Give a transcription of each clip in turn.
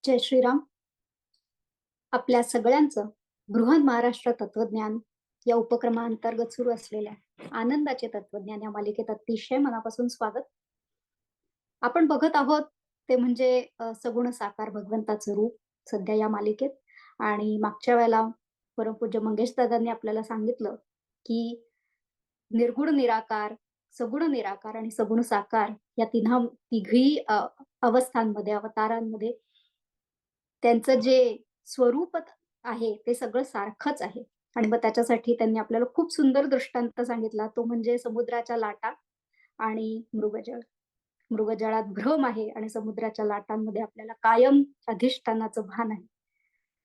जय श्रीराम. आपल्या सगळ्यांचं बृहन महाराष्ट्र तत्वज्ञान या उपक्रमाअंतर्गत सुरू असलेल्या आनंदाचे तत्वज्ञान या मालिकेत अतिशय मनापासून स्वागत. आपण बघत आहोत ते म्हणजे सगुण साकार भगवंताचं रूप सध्या या मालिकेत. आणि मागच्या वेळेला परमपूज्य मंगेश दादांनी आपल्याला सांगितलं की निर्गुण निराकार, सगुण निराकार आणि सगुण साकार या तिघी अवस्थांमध्ये, अवतारांमध्ये त्यांचं जे स्वरूप आहे ते सगळं सारखंच आहे. आणि मग त्याच्यासाठी त्यांनी आपल्याला खूप सुंदर दृष्टांत सांगितला, तो म्हणजे समुद्राच्या लाटा आणि मृगजळ. मृगजळात भ्रम आहे आणि समुद्राच्या लाटांमध्ये आपल्याला कायम अधिष्ठानाचं भान आहे.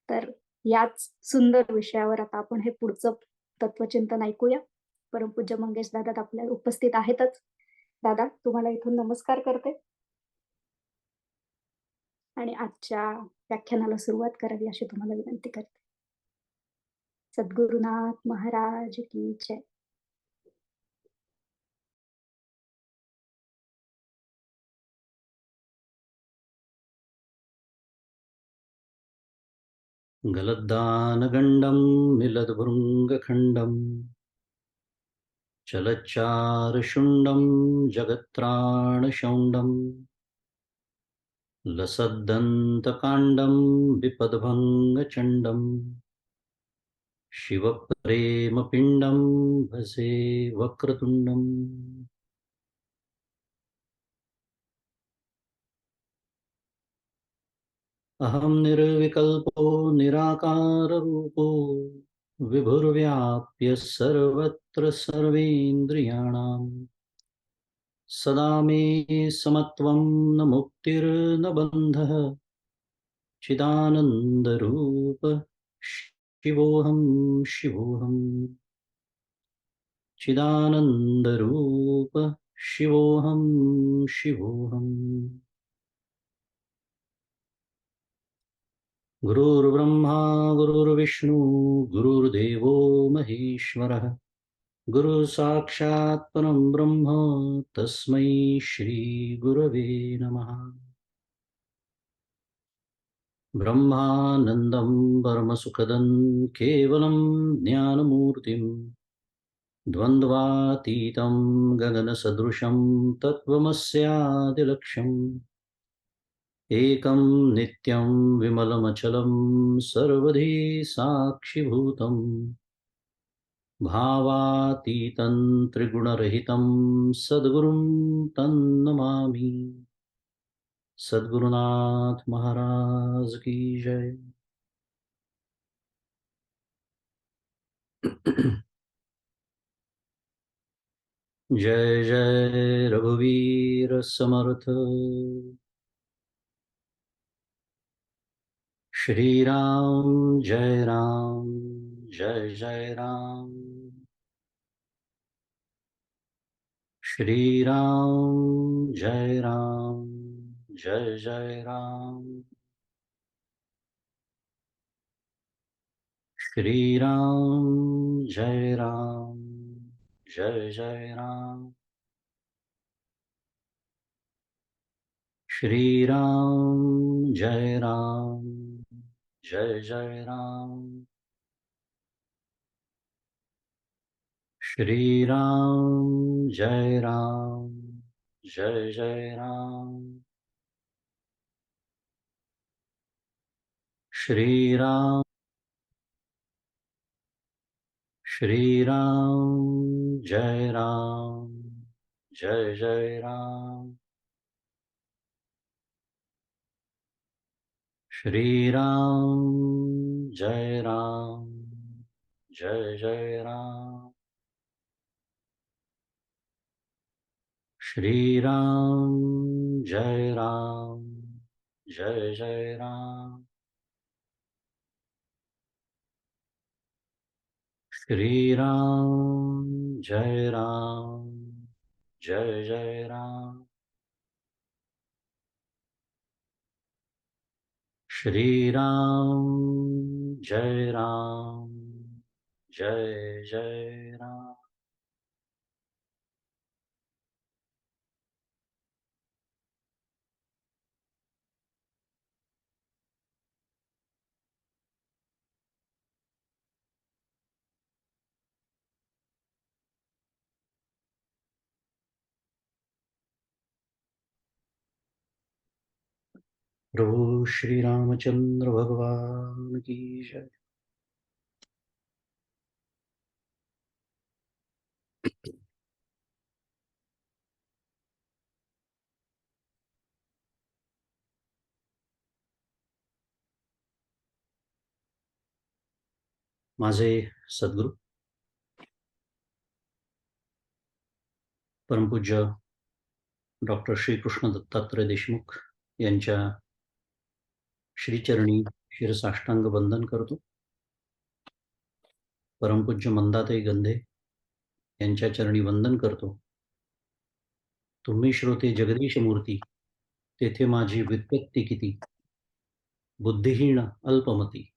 तर याच सुंदर विषयावर आता आपण हे पुढचं तत्वचिंतन ऐकूया. परमपूज्य मंगेश दादा आपल्या उपस्थित आहेतच. दादा, तुम्हाला इथून नमस्कार करते आणि आजच्या व्याख्यानाला सुरुवात करावी अशी तुम्हाला विनंती करते. सद्गुरुनाथ महाराज की जय. गलद्दानगण्डं मिलद्भृङ्गखण्डं चलच्चारुशुण्डं जगत्त्राणशौण्डं लसद्दन्तकाण्डं विपद्भङ्गचण्डं शिवप्रेमपिण्डं भजे वक्रतुण्डम्। अहं निर्विकल्पो निराकाररूपो विभुर्व्याप्य सर्वत्र सर्वेन्द्रियाणां सदा मे समत्वं न मुक्तिर्न बन्धः चिदानन्दरूप शिवोऽहं शिवोऽहं चिदानन्दरूप शिवोऽहं शिवोऽहम्। गुरुर्ब्रह्मा गुरुर्विष्णु गुरुर्देवो महेश्वरः गुरुसाक्षात् परं ब्रह्म तस्मै श्रीगुरवे नमः। ब्रह्मानन्दं परमसुखदं केवलं ज्ञानमूर्तिं द्वन्द्वातीतं गगनसदृशं तत्त्वमस्यादिलक्ष्यम् एकं नित्यं विमलमचलं सर्वधी साक्षिभूतं भावातीतं त्रिगुणरहितं सद्गुरुं तन्नमामि। सद्गुरुनाथ महाराज की जय। जय जय रघुवीर समर्थ। श्री राम जय राम जय जय राम। श्री राम जय राम जय जय राम। श्री राम जय राम जय जय राम। श्री राम जय राम जय जय राम। श्री राम जय राम जय जय राम। श्री राम जय राम जय जय राम। श्री राम जय राम जय जय राम। श्री राम जय राम जय जय राम। श्री राम जय राम जय जय राम। श्री राम जय राम जय जय राम। प्रभु श्री रामचंद्र भगवान की जय. माझे सद्गुरू परमपूज्य डॉक्टर श्रीकृष्ण दत्तात्रय देशमुख यांच्या श्रीचरणी शिरसाष्टांग वंदन करतो. परमपूज्य मंदाताई गंधे यांच्या चरणी वंदन करतो. तुम्ही श्रोते जगदीश मूर्ती, तेथे माझी व्युत्पत्ती किती, बुद्धिहीन अल्पमती,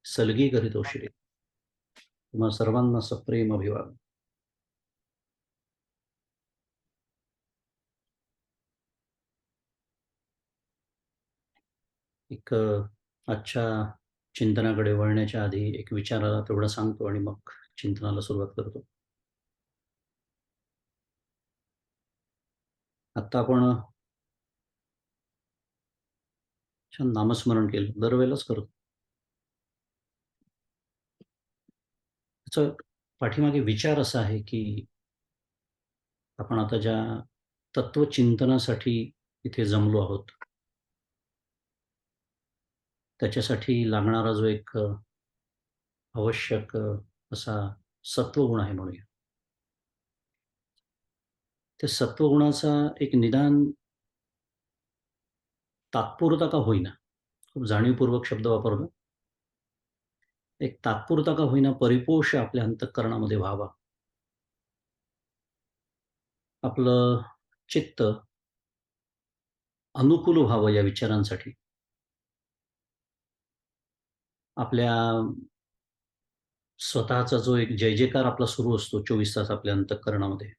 सलगी करीतो श्री. तुम्हा सर्वांना सप्रेम अभिवादन. एक आजच्या चिंतनाकडे वळण्याच्या आधी एक विचाराला तेवढं सांगतो आणि मग चिंतनाला सुरुवात करतो. आता आपण छान नामस्मरण केलं, दरवेळेलाच करतो. त्याचा पाठीमागे विचार असा आहे की आपण आता ज्या तत्वचिंतनासाठी इथे जमलो आहोत, त्याच्यासाठी लागणारा जो एक आवश्यक असा सत्वगुण आहे म्हणूया, त्या सत्वगुणाचा एक निदान तात्पुरता का होईना, खूप जाणीवपूर्वक शब्द वापरतो, एक तात्पुरता का होईना परिपोष आपल्या अंतःकरणामध्ये व्हावा. आपलं चित्त अनुकूल व्हावं या विचारांसाठी आपल्या स्वतःचा जो एक जय जयकार आपला सुरू असतो 24 तास आपल्या अंतःकरणामध्ये.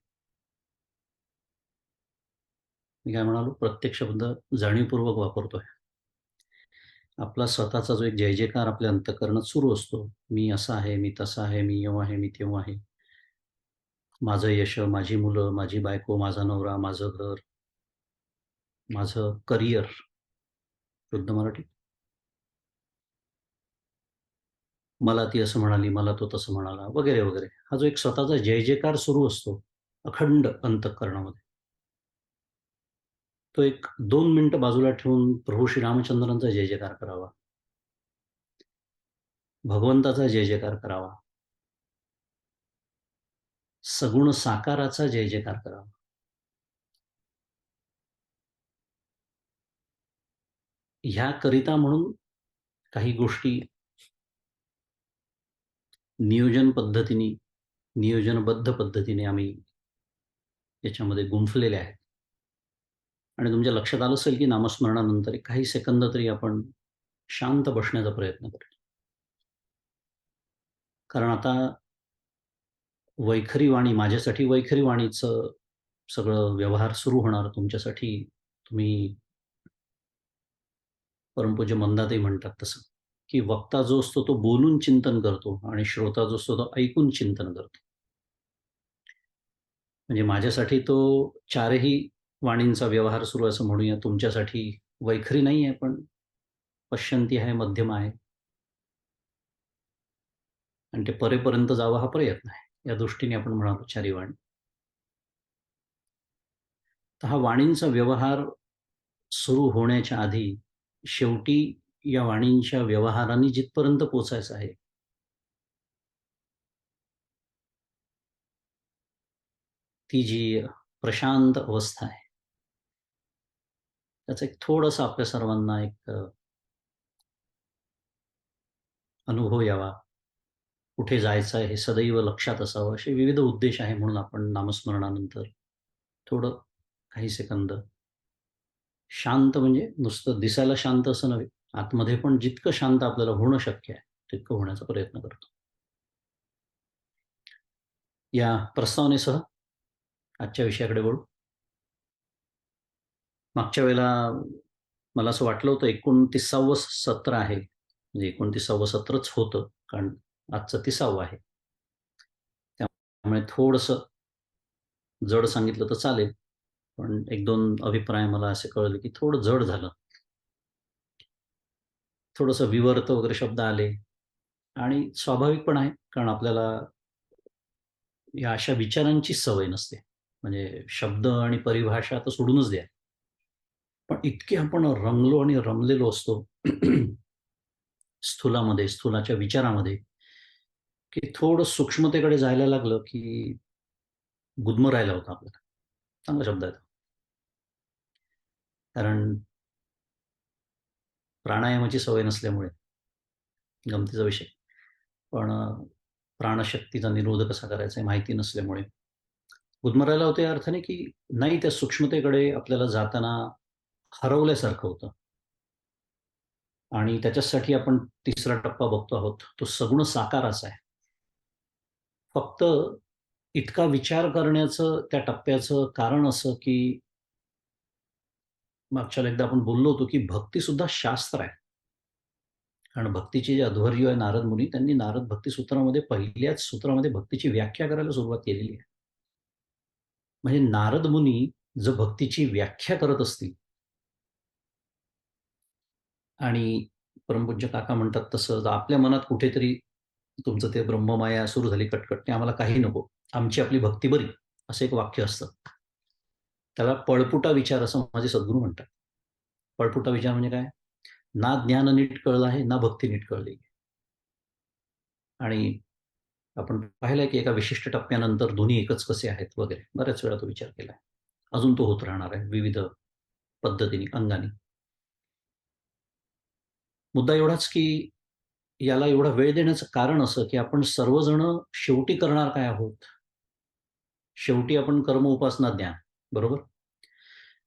मी काय म्हणालो, प्रत्येक शब्द जाणीवपूर्वक वापरतोय. आपला स्वतःचा जो एक जय जयकार आपल्या अंतःकरणात सुरू असतो, मी असा आहे, मी तसा आहे, मी येऊ आहे, मी तेव्हा आहे, माझं यश, माझी मुलं, माझी बायको, माझा नवरा, माझं घर, माझं करिअर, शुद्ध मराठी, मला ती असं म्हणाली, मला तो तसं म्हणाला, वगैरे वगैरे. हा जो एक स्वतःचा जय जयकार सुरू असतो अखंड अंतःकरणामध्ये, तो एक 2 मिनिटं बाजूला ठेवून प्रभू श्री रामचंद्रांचा जय जयकार करावा, भगवंताचा जय जयकार करावा, सगुण साकाराचा जय जयकार करावा. ह्याकरिता म्हणून काही गोष्टी नियोजन पद्धतीने, नियोजनबद्ध पद्धतीने आम्ही याच्यामध्ये गुंफलेले आहेत. आणि तुमच्या लक्षात आलं असेल की नामस्मरणानंतर काही सेकंद तरी आपण शांत बसण्याचा प्रयत्न करू. कारण आता वैखरी वाणी, माझ्यासाठी वैखरी वाणीचं सगळं व्यवहार सुरू होणार. तुमच्यासाठी तुम्ही परमपूज्य मंदाताई म्हणतात तसं, की वक्ता जो असतो तो बोलून चिंतन करतो आणि श्रोता जो असतो तो ऐकून चिंतन करतो. म्हणजे माझ्यासाठी तो चारही वाणींचा व्यवहार सुरू आहे असं म्हणूया. तुमच्यासाठी वैखरी नाही आहे, पण पश्यंती आहे, मध्यम आहे आणि ते परेपर्यंत जावं हा प्रयत्न आहे. या दृष्टीने आपण म्हणालो चारी वाणी. तर हा वाणींचा व्यवहार सुरू होण्याच्या आधी शेवटी या वाणींच्या व्यवहाराने जिथपर्यंत पोचायचं आहे, ती जी प्रशांत अवस्था आहे, त्याचा एक थोडासा आपल्या सर्वांना एक अनुभव यावा. कुठे जायचं आहे हे सदैव लक्षात असावं, असे विविध उद्देश आहे. म्हणून आपण नामस्मरणानंतर थोडं काही सेकंद शांत, म्हणजे नुसतं दिसायला शांत असं नव्हे, आतमध्ये पण जितकं शांत आपल्याला होणं शक्य आहे तितकं होण्याचा प्रयत्न करतो. या प्रस्तावनेसह आजच्या विषयाकडे वळू. मागच्या वेळेला मला असं वाटलं होतं 29वं सत्र आहे, म्हणजे 29वं सत्रच होतं, कारण आजचं 30वं आहे. त्यामुळे थोडंसं जड सांगितलं तर चालेल, पण 1-2 अभिप्राय मला असे कळले की थोडं जड झालं. थोडंसं विवर्त वगैरे शब्द आले आणि स्वाभाविक पण आहे, कारण आपल्याला या अशा विचारांचीच सवय नसते. म्हणजे शब्द आणि परिभाषा तर सोडूनच द्या. पण इतके आपण रंगलो आणि रमलेलो असतो स्थूलामध्ये, स्थूलाच्या विचारामध्ये, की थोडं सूक्ष्मतेकडे जायला लागलं, की गुदमरायला होतं आपल्याला. चांगला शब्द आहे तो. कारण प्राणायामाची सवय नसल्यामुळे गमतीचा विषय. पण प्राणशक्तीचा निरोध कसा करायचा हे माहिती नसल्यामुळे गुदमरायला होतं या अर्थाने, की नाही त्या सूक्ष्मतेकडे आपल्याला जाताना हरवल्यासारखं होतं. आणि त्याच्यासाठी आपण तिसरा टप्पा बघतो आहोत. तो सगुण साकाराचा आहे. फक्त इतका विचार करण्याचं त्या टप्प्याचं कारण असं, की मागच्याला एकदा आपण बोललो होतो, की भक्ती सुद्धा शास्त्र आहे. कारण भक्तीचे जे अध्वर्यू आहे नारद मुनी, त्यांनी नारद भक्ती सूत्रामध्ये पहिल्याच सूत्रामध्ये भक्तीची व्याख्या करायला सुरुवात केलेली आहे. म्हणजे नारद मुनी जर भक्तीची व्याख्या करत असतील आणि परमपूज्य काका म्हणतात तसं, जर आपल्या मनात कुठेतरी तुमचं ते ब्रह्ममाया सुरू झाली कटकट, ते आम्हाला काही नको. आमची आपली भक्ती बरी, असं एक वाक्य असतं. त्याला पळपुटा विचार असं माझे सद्गुरू म्हणतात. पळपुटा विचार म्हणजे काय? ना ज्ञान नीट कळलं आहे, ना भक्ती नीट कळली. आणि आपण पाहिलंय की एका विशिष्ट टप्प्यानंतर दोन्ही एकच कसे आहेत वगैरे बऱ्याच वेळा तो विचार केलाय. अजून तो होत राहणार आहे विविध पद्धतीने, अंगाने. मुद्दा एवढाच की याला एवढा वेळ देण्याचं कारण असं, की आपण सर्वजण शेवटी करणार काय आहोत? शेवटी आपण कर्म, उपासना, ज्ञान, बरोबर?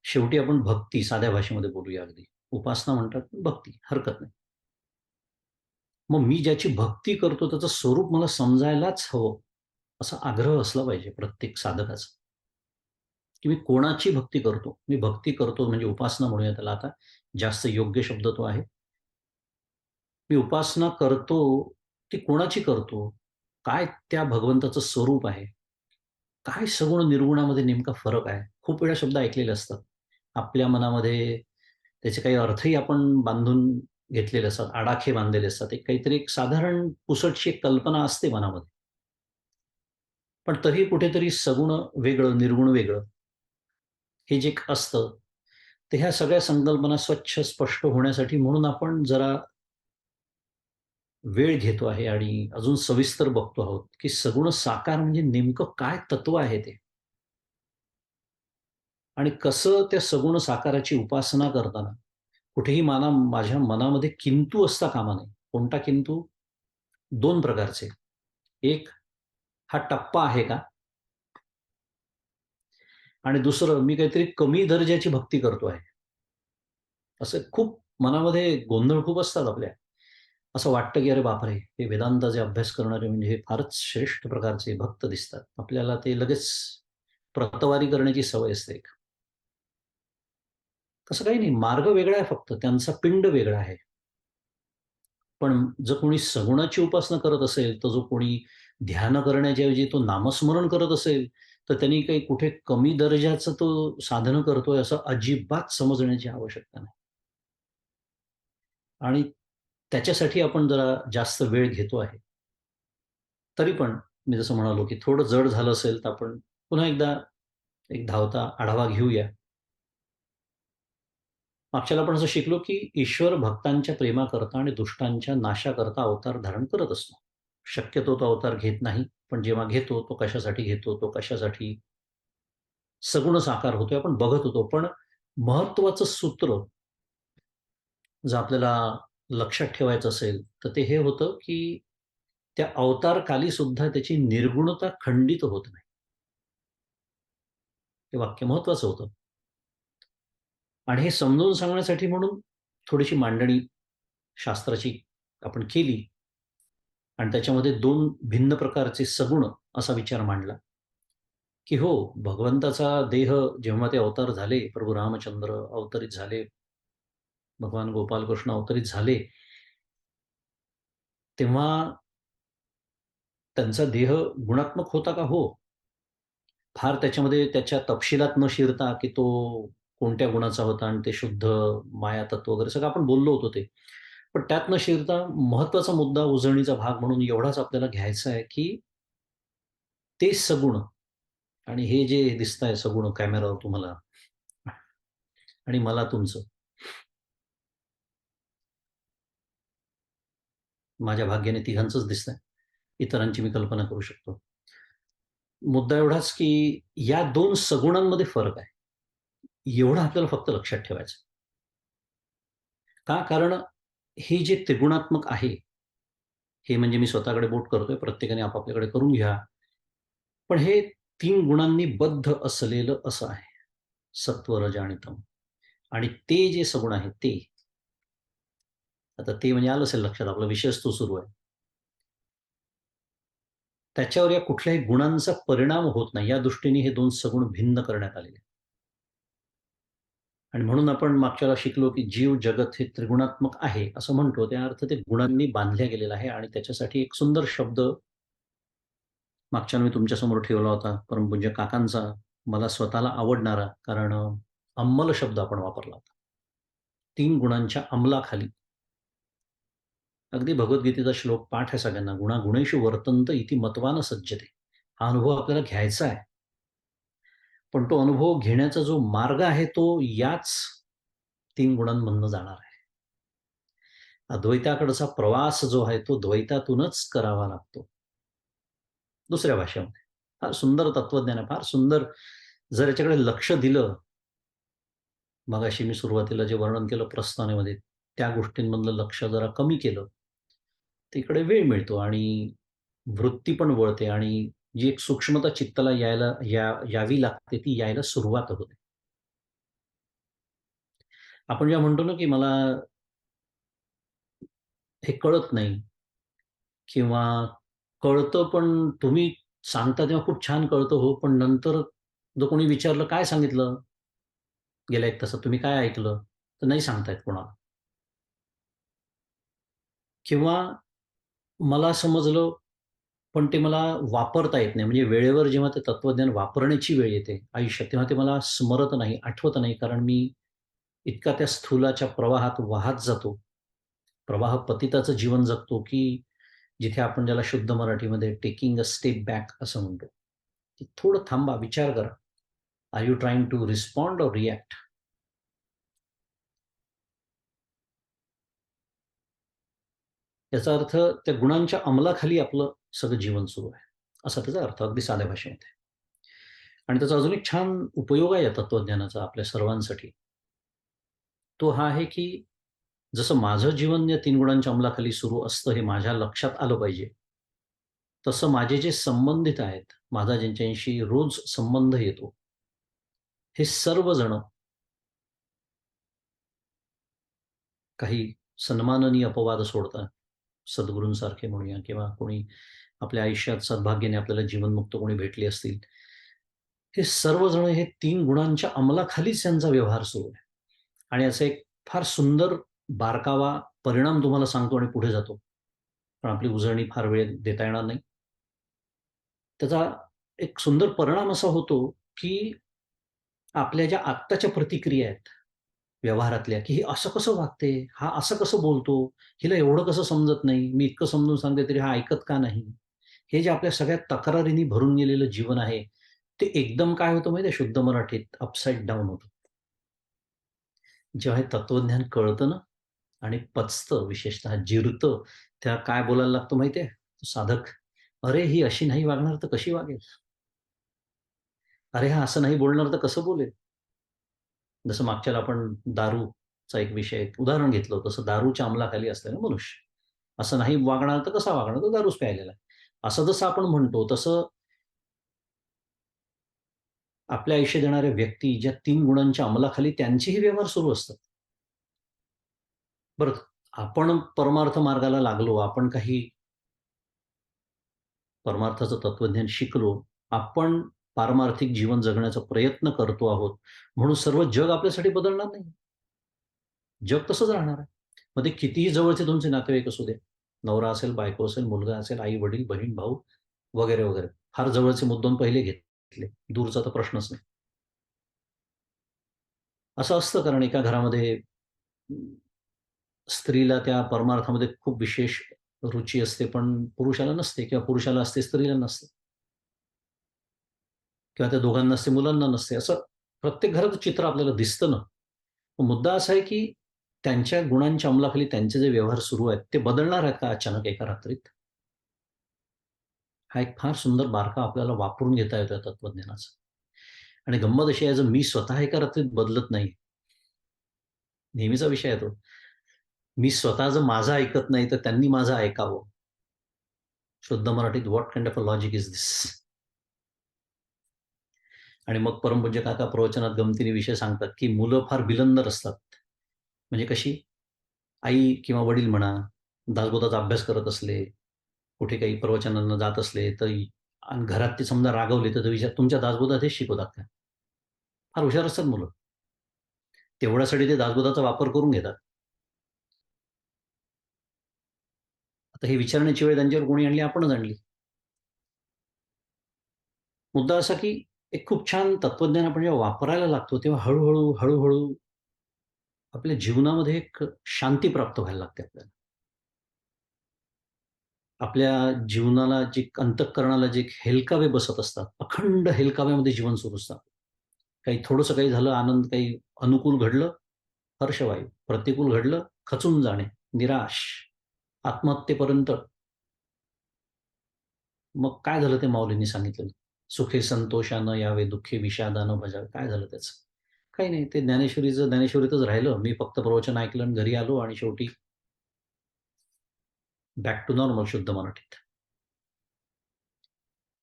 शेवटी आपण भक्ती, साध्या भाषेमध्ये बोलूया अगदी. उपासना म्हणतात, भक्ती हरकत नाही. मग मी ज्याची भक्ती करतो त्याचं स्वरूप मला समजायलाच हवं, असा आग्रह असला पाहिजे प्रत्येक साधकाचा, की मी कोणाची भक्ती करतो. मी भक्ती करतो म्हणजे उपासना म्हणूया त्याला आता, जास्त योग्य शब्द तो आहे. मी उपासना करतो, ती कोणाची करतो? काय त्या भगवंताचं स्वरूप आहे? काय सगुण निर्गुणामध्ये नेमका फरक आहे? खूप वेळा शब्द ऐकलेले असतात. आपल्या मनामध्ये त्याचे काही अर्थही आपण बांधून घेतलेले असतात, आडाखे बांधलेले असतात. एक काहीतरी एक साधारण पुसटशी एक कल्पना असते मनामध्ये. पण तरी कुठेतरी सगुण वेगळं, निर्गुण वेगळं, हे जे एक असतं, तर ह्या सगळ्या संकल्पना स्वच्छ स्पष्ट होण्यासाठी म्हणून आपण जरा वेळ घेतो आहे आणि अजून सविस्तर बघतो आहोत, की सगुण साकार म्हणजे नेमकं काय तत्व आहे ते? आणि कसं त्या सगुण साकाराची उपासना करताना कुठेही माझ्या मनामध्ये किंतु असता कामा नये. कोणता किंतु? 2 प्रकारचे. एक, हा टप्पा आहे का? आणि दुसरं, मी काहीतरी कमी दर्जाची भक्ती करतो आहे. असं खूप मनामध्ये गोंधळ खूप असतात आपल्या. असं वाटतं, की अरे बापरे! हे वेदांताचे अभ्यास करणारे म्हणजे हे फारच श्रेष्ठ प्रकारचे भक्त दिसतात. आपल्याला ते लगेच प्रतवारी करण्याची सवय असते एक. तसं काही नाही. मार्ग वेगळा आहे फक्त. त्यांचा पिंड वेगळा आहे. पण जर कोणी सगुणाची उपासना करत असेल, तर जो कोणी ध्यान करण्याच्या ऐवजी तो नामस्मरण करत असेल, तर त्यांनी काही कुठे कमी दर्जाचं तो साधनं करतोय असं अजिबात समजण्याची आवश्यकता नाही. आणि त्याच्यासाठी आपण जरा जास्त वेळ घेतो आहे. तरी पण मी जसं म्हणालो, की थोडं जड झालं असेल, तर आपण पुन्हा एकदा एक धावता आढावा घेऊया. मागच्याला आपण असं शिकलो, की ईश्वर भक्तांच्या प्रेमाकरता आणि दुष्टांच्या नाशाकरता अवतार धारण करत असतो. शक्यतो तो अवतार घेत नाही, पण जेव्हा घेतो, तो कशासाठी घेतो, तो कशासाठी सगुण साकार होतोय आपण बघत होतो. पण महत्त्वाचं सूत्र जर आपल्याला लक्षात ठेवायचं असेल, तर ते हे होतं, की त्या अवतारकाली सुद्धा त्याची निर्गुणता खंडित होत नाही. हे वाक्य महत्त्वाचं होतं. आणि हे समजावून सांगण्यासाठी म्हणून थोडीशी मांडणी शास्त्राची आपण केली आणि त्याच्यामध्ये 2 भिन्न प्रकारचे सगुण असा विचार मांडला, की हो, भगवंताचा देह जेव्हा ते अवतार झाले, प्रभू रामचंद्र अवतरित झाले, भगवान गोपालकृष्ण अवतरित झाले, तेव्हा त्यांचा देह गुणात्मक होता का? हो. फार त्याच्यामध्ये त्याच्या तपशिलात न शिरता, की तो कोणत्या गुणाचा होता आणि ते शुद्ध माया तत्व वगैरे सगळं आपण बोललो होतो ते. पण त्यात न शिरता महत्वाचा मुद्दा उजळणीचा भाग म्हणून एवढाच आपल्याला घ्यायचा आहे, की ते सगुण आणि हे जे दिसताय सगुण कॅमेरावर तुम्हाला आणि मला तुमचं, माझ्या भाग्याने तिघांचंच दिसतंय. इतरांची मी कल्पना करू शकतो. मुद्दा एवढाच, की या 2 सगुणांमध्ये फरक आहे. एवढं आपल्याला फक्त लक्षात ठेवायचं. का? कारण हे जे त्रिगुणात्मक आहे, हे म्हणजे मी स्वतःकडे बोट करतोय, प्रत्येकाने आपापल्याकडे करून घ्या. पण हे 3 गुणांनी बद्ध असलेलं असं आहे. सत्व, रज आणि तम. आणि ते जे सगुण आहेत ते, आता ते म्हणजे आलं असेल लक्षात, आपला विषयच तो सुरू आहे. त्याच्यावर या कुठल्याही गुणांचा परिणाम होत नाही, या दृष्टीने हे 2 सगुण भिन्न करण्यात आलेले. आणि म्हणून आपण मागच्या वेळेला शिकलो, की जीव जगत हे त्रिगुणात्मक आहे असं म्हणतो. त्या अर्थ ते गुणांनी बांधल्या गेलेलं आहे आणि त्याच्यासाठी एक सुंदर शब्द मागच्या मी तुमच्यासमोर ठेवला होता, परमपूज्य काकांचा, मला स्वतःला आवडणारा, कारण अंमल शब्द आपण वापरला होता. 3 गुणांच्या अंमलाखाली. अगदी भगवद्गीतेचा श्लोक पाठ आहे सगळ्यांना, "गुणागुणेषु वर्तन्त इति मत्वा न सज्जते." हा अनुभव आपल्याला घ्यायचा आहे. पण तो अनुभव घेण्याचा जो मार्ग आहे, तो याच 3 गुणांमधनं जाणार आहे. अद्वैताकडचा प्रवास जो आहे, तो द्वैतातूनच करावा लागतो. दुसऱ्या भाषेमध्ये. फार सुंदर तत्वज्ञान आहे, फार सुंदर. जर याच्याकडे लक्ष दिलं, मगाशी मी सुरुवातीला जे वर्णन केलं प्रस्थानामध्ये, त्या गोष्टींमधलं लक्ष जरा कमी केलं, तिकडे वेळ मिळतो आणि वृत्ती पण वळते आणि जी एक सूक्ष्मता चित्ताला यावी लागते, ती यायला सुरुवात होते. आपण जेव्हा म्हणतो ना, की मला हे कळत नाही किंवा कळतं, पण तुम्ही सांगता तेव्हा खूप छान कळतं हो, पण नंतर जर कोणी विचारलं, "काय सांगितलं गेल्या 1 तासात? तुम्ही काय ऐकलं?" तर नाही सांगता येत कोणाला. किंवा मला समजलं, पण ते मला वापरता येत नाही. म्हणजे वेळेवर जेव्हा ते तत्वज्ञान वापरण्याची वेळ येते आयुष्यात, तेव्हा ते मला स्मरत नाही, आठवत नाही. कारण मी इतका त्या स्थूलाच्या प्रवाहात वाहत जातो. प्रवाह पतिताचं जीवन जगतो, की जिथे आपण ज्याला शुद्ध मराठीमध्ये टेकिंग अ स्टेप बॅक असं म्हणतो, की थोडं थांबा, विचार करा. Are you trying to respond or react? याचा अर्थ त्या गुणांच्या अंमलाखाली आपलं सगळं जीवन सुरू आहे. असा त्याचा अर्थ अगदी साध्या भाषेमध्ये. आणि त्याचा अजून एक छान उपयोग आहे या तत्वज्ञानाचा आपल्या सर्वांसाठी. तो हा आहे, की जसं माझं जीवन या 3 गुणांच्या अंमलाखाली सुरू असतं हे माझ्या लक्षात आलं पाहिजे. तसं माझे जे संबंधित आहेत, माझा ज्यांच्याशी रोज संबंध येतो, हे सर्वजण काही सन्माननीय अपवाद सोडता, सद्गुरूंसारखे म्हणूया किंवा कोणी आपल्या आयुष्यात सद्भाग्याने आपल्याला जीवनमुक्त कोणी भेटले असतील. हे सर्वजण हे 3 गुणांच्या अंमलाखालीच त्यांचा व्यवहार सुरू आहे. आणि असं एक फार सुंदर बारकावा परिणाम तुम्हाला सांगतो आणि पुढे जातो. पण आपली उजळणी फार वेळ देता येणार नाही. त्याचा एक सुंदर परिणाम असा होतो, की आपल्या ज्या आत्ताच्या प्रतिक्रिया आहेत व्यवहारातल्या, की "ही असं कसं वागते? हा असं कसं बोलतो? हिला एवढं कसं समजत नाही? मी इतकं समजून सांगते तरी हा ऐकत का नाही?" हे जे आपल्या सगळ्या तक्रारींनी भरून गेलेलं जीवन आहे, ते एकदम काय होतं माहिती आहे, शुद्ध मराठीत अपसाइड डाउन होतं. जेव्हा हे तत्वज्ञान कळतं ना आणि पचतं, विशेषतः जिरतं, तेव्हा काय बोलायला लागतो माहिती आहे? साधक, "अरे, ही अशी नाही वागणार तर कशी वागेल? अरे, हा असं नाही बोलणार तर कसं बोलेल?" जसं मागच्याला आपण दारूचा एक विषय उदाहरण घेतलं होतं, तसं दारूच्या अंमलाखाली असलेला मनुष्य. असं नाही वागणार तर कसा वागणार? तो दारूच प्यायलेला आहे. असं जसं आपण म्हणतो, तसं आपल्या आयुष्यात येणाऱ्या व्यक्ती ज्या 3 गुणांच्या अंमलाखाली त्यांचेही व्यवहार सुरू असतात. बरं, आपण परमार्थ मार्गाला लागलो, आपण काही परमार्थाचं तत्वज्ञान शिकलो, आपण पारमार्थिक जीवन जगण्याचा प्रयत्न करतो आहोत, म्हणून सर्व जग आपल्यासाठी बदलणार नाही. जग तसंच राहणार आहे. मग ते कितीही जवळचे तुमचे नातेवाईक असू दे. नवरा असेल, बायको असेल, मुलगा असेल, आई-वडील, बहीण-भाऊ वगैरे, वगैरे. फार जवळचे मुद्दाम पहिले घेतले. दूरचा तर प्रश्नच नाही. असं असतं कारण एका घरामध्ये स्त्रीला त्या परमार्थामध्ये खूप विशेष रुची असते, पण पुरुषाला नसते किंवा पुरुषाला असते, स्त्रीला नसते. किंवा त्या दोघांना नसते, मुलांना नसते. असं प्रत्येक घरात चित्र आपल्याला दिसतं ना. मुद्दा असा आहे, की त्यांच्या गुणांच्या अंमलाखाली त्यांचे जे व्यवहार सुरू आहेत, ते बदलणार आहेत का अचानक एका रात्रीत? हा एक फार सुंदर बारका आपल्याला वापरून घेता येतो या तत्त्वज्ञानाचा. आणि गंमत अशी आहे, जर मी स्वतः एका रात्रीत बदलत नाही, नेहमीचा विषय आहे तो. मी स्वतः जर माझं ऐकत नाही, तर त्यांनी माझं ऐकावं. शुद्ध मराठीत what kind of a logic is this? आणि मग परमपूज्य काका प्रवचनात गमतीने विषय सांगतात, की मुलं फार बिलंदर असतात. म्हणजे कशी? आई किंवा वडील म्हणा, दासबोधाचा अभ्यास करत असले, कुठे काही प्रवचनांना जात असले, तर आणि घरात ते समजा रागवले, तर विचार तुमच्या दासबोधात हेच शिकवतात का? फार हुशार असतात मुलं. तेवढ्यासाठी ते दासबोधाचा वापर करून घेतात. आता ही विचारण्याची वेळ त्यांच्यावर कोणी आणली? आपणच आणली. मुद्दा असा, की एक खूप छान तत्त्वज्ञान आपण जेव्हा वापरायला लागतो, तेव्हा हळू-हळू आपल्या जीवनामध्ये एक शांती प्राप्त व्हायला लागते आपल्याला. आपल्या जीवनाला जे अंतःकरणाला जे हेलकावे बसत असतात, अखंड हेलकाव्यामध्ये जीवन सुरू असतं. काही थोडंसं काही झालं आनंद, काही अनुकूल घडलं, हर्षवायू, प्रतिकूल घडलं, खचून जाणे, निराश, आत्महत्येपर्यंत. मग काय झालं ते माऊलींनी सांगितलेलं. सुखे संतोषानं यावे, दुःखे विषादानं भजावे. काय झालं त्याचं? काही नाही. ते ज्ञानेश्वरीतच राहिलं. मी फक्त प्रवचन ऐकलं आणि घरी आलो आणि शेवटी बॅक टू नॉर्मल शुद्ध मराठीत.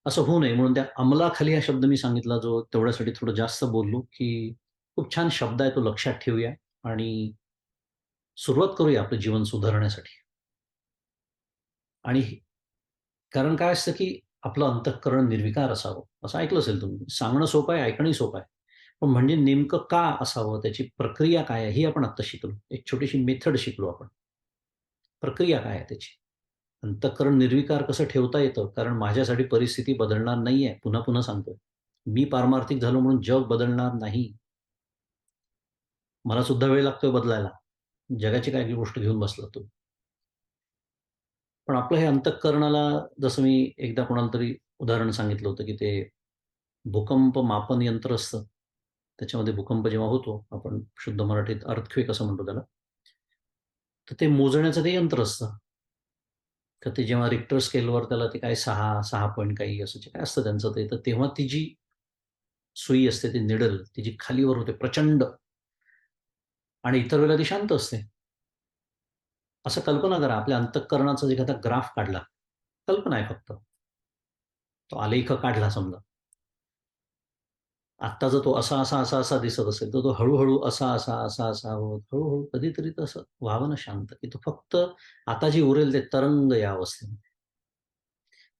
असं होऊ नये म्हणून त्या अंमलाखाली हा शब्द मी सांगितला, जो तेवढ्यासाठी थोडं जास्त बोललो, की खूप छान शब्द आहे, तो लक्षात ठेवूया आणि सुरुवात करूया आपलं जीवन सुधारण्यासाठी. आणि कारण काय असतं, की आपलं अंतःकरण निर्विकार असावं. असं ऐकलं असेल तुम्ही. सांगणं सोपं आहे, ऐकणंही सोपं आहे. पण म्हणजे नेमकं का असावं, त्याची प्रक्रिया काय आहे, ही आपण आत्ता शिकलो. एक छोटीशी मेथड शिकलो आपण. प्रक्रिया काय आहे त्याची? अंतःकरण निर्विकार कसं ठेवता येतं? कारण माझ्यासाठी परिस्थिती बदलणार नाहीये. पुन्हा-पुन्हा सांगतोय. मी पारमार्थिक झालो म्हणून जग बदलणार नाही. मला सुद्धा वेळ लागतोय बदलायला. जगाची काय गोष्ट घेऊन बसला तू. पण आपलं हे अंतःकरणाला जसं मी एकदा कोणाला तरी उदाहरण सांगितलं होतं, की ते भूकंप मापन यंत्र असतं. त्याच्यामध्ये भूकंप जेव्हा होतो, आपण शुद्ध मराठीत अर्थक्वेक असं म्हणतो त्याला. तर ते मोजण्याचं ते यंत्र असतं. तर ते जेव्हा रिक्टर स्केलवर त्याला ते काय 6, 6 पॉइंट काही असं जे काय असतं त्यांचं ते, तर तेव्हा ती जी सुई असते, ती निडल ती जी खालीवर होते प्रचंड आणि इतर वेळेला ती शांत असते. असं कल्पना करा आपल्या अंतःकरणाचा एखादा ग्राफ काढला. कल्पना आहे फक्त. तो आलेख काढला समजा. आत्ता जर तो असा दिसत असेल, तर तो हळू असा होत हळू कधीतरी तसं व्हावं ना शांत, की तो फक्त आता जी उरेल ते तरंग या अवस्थेमध्ये.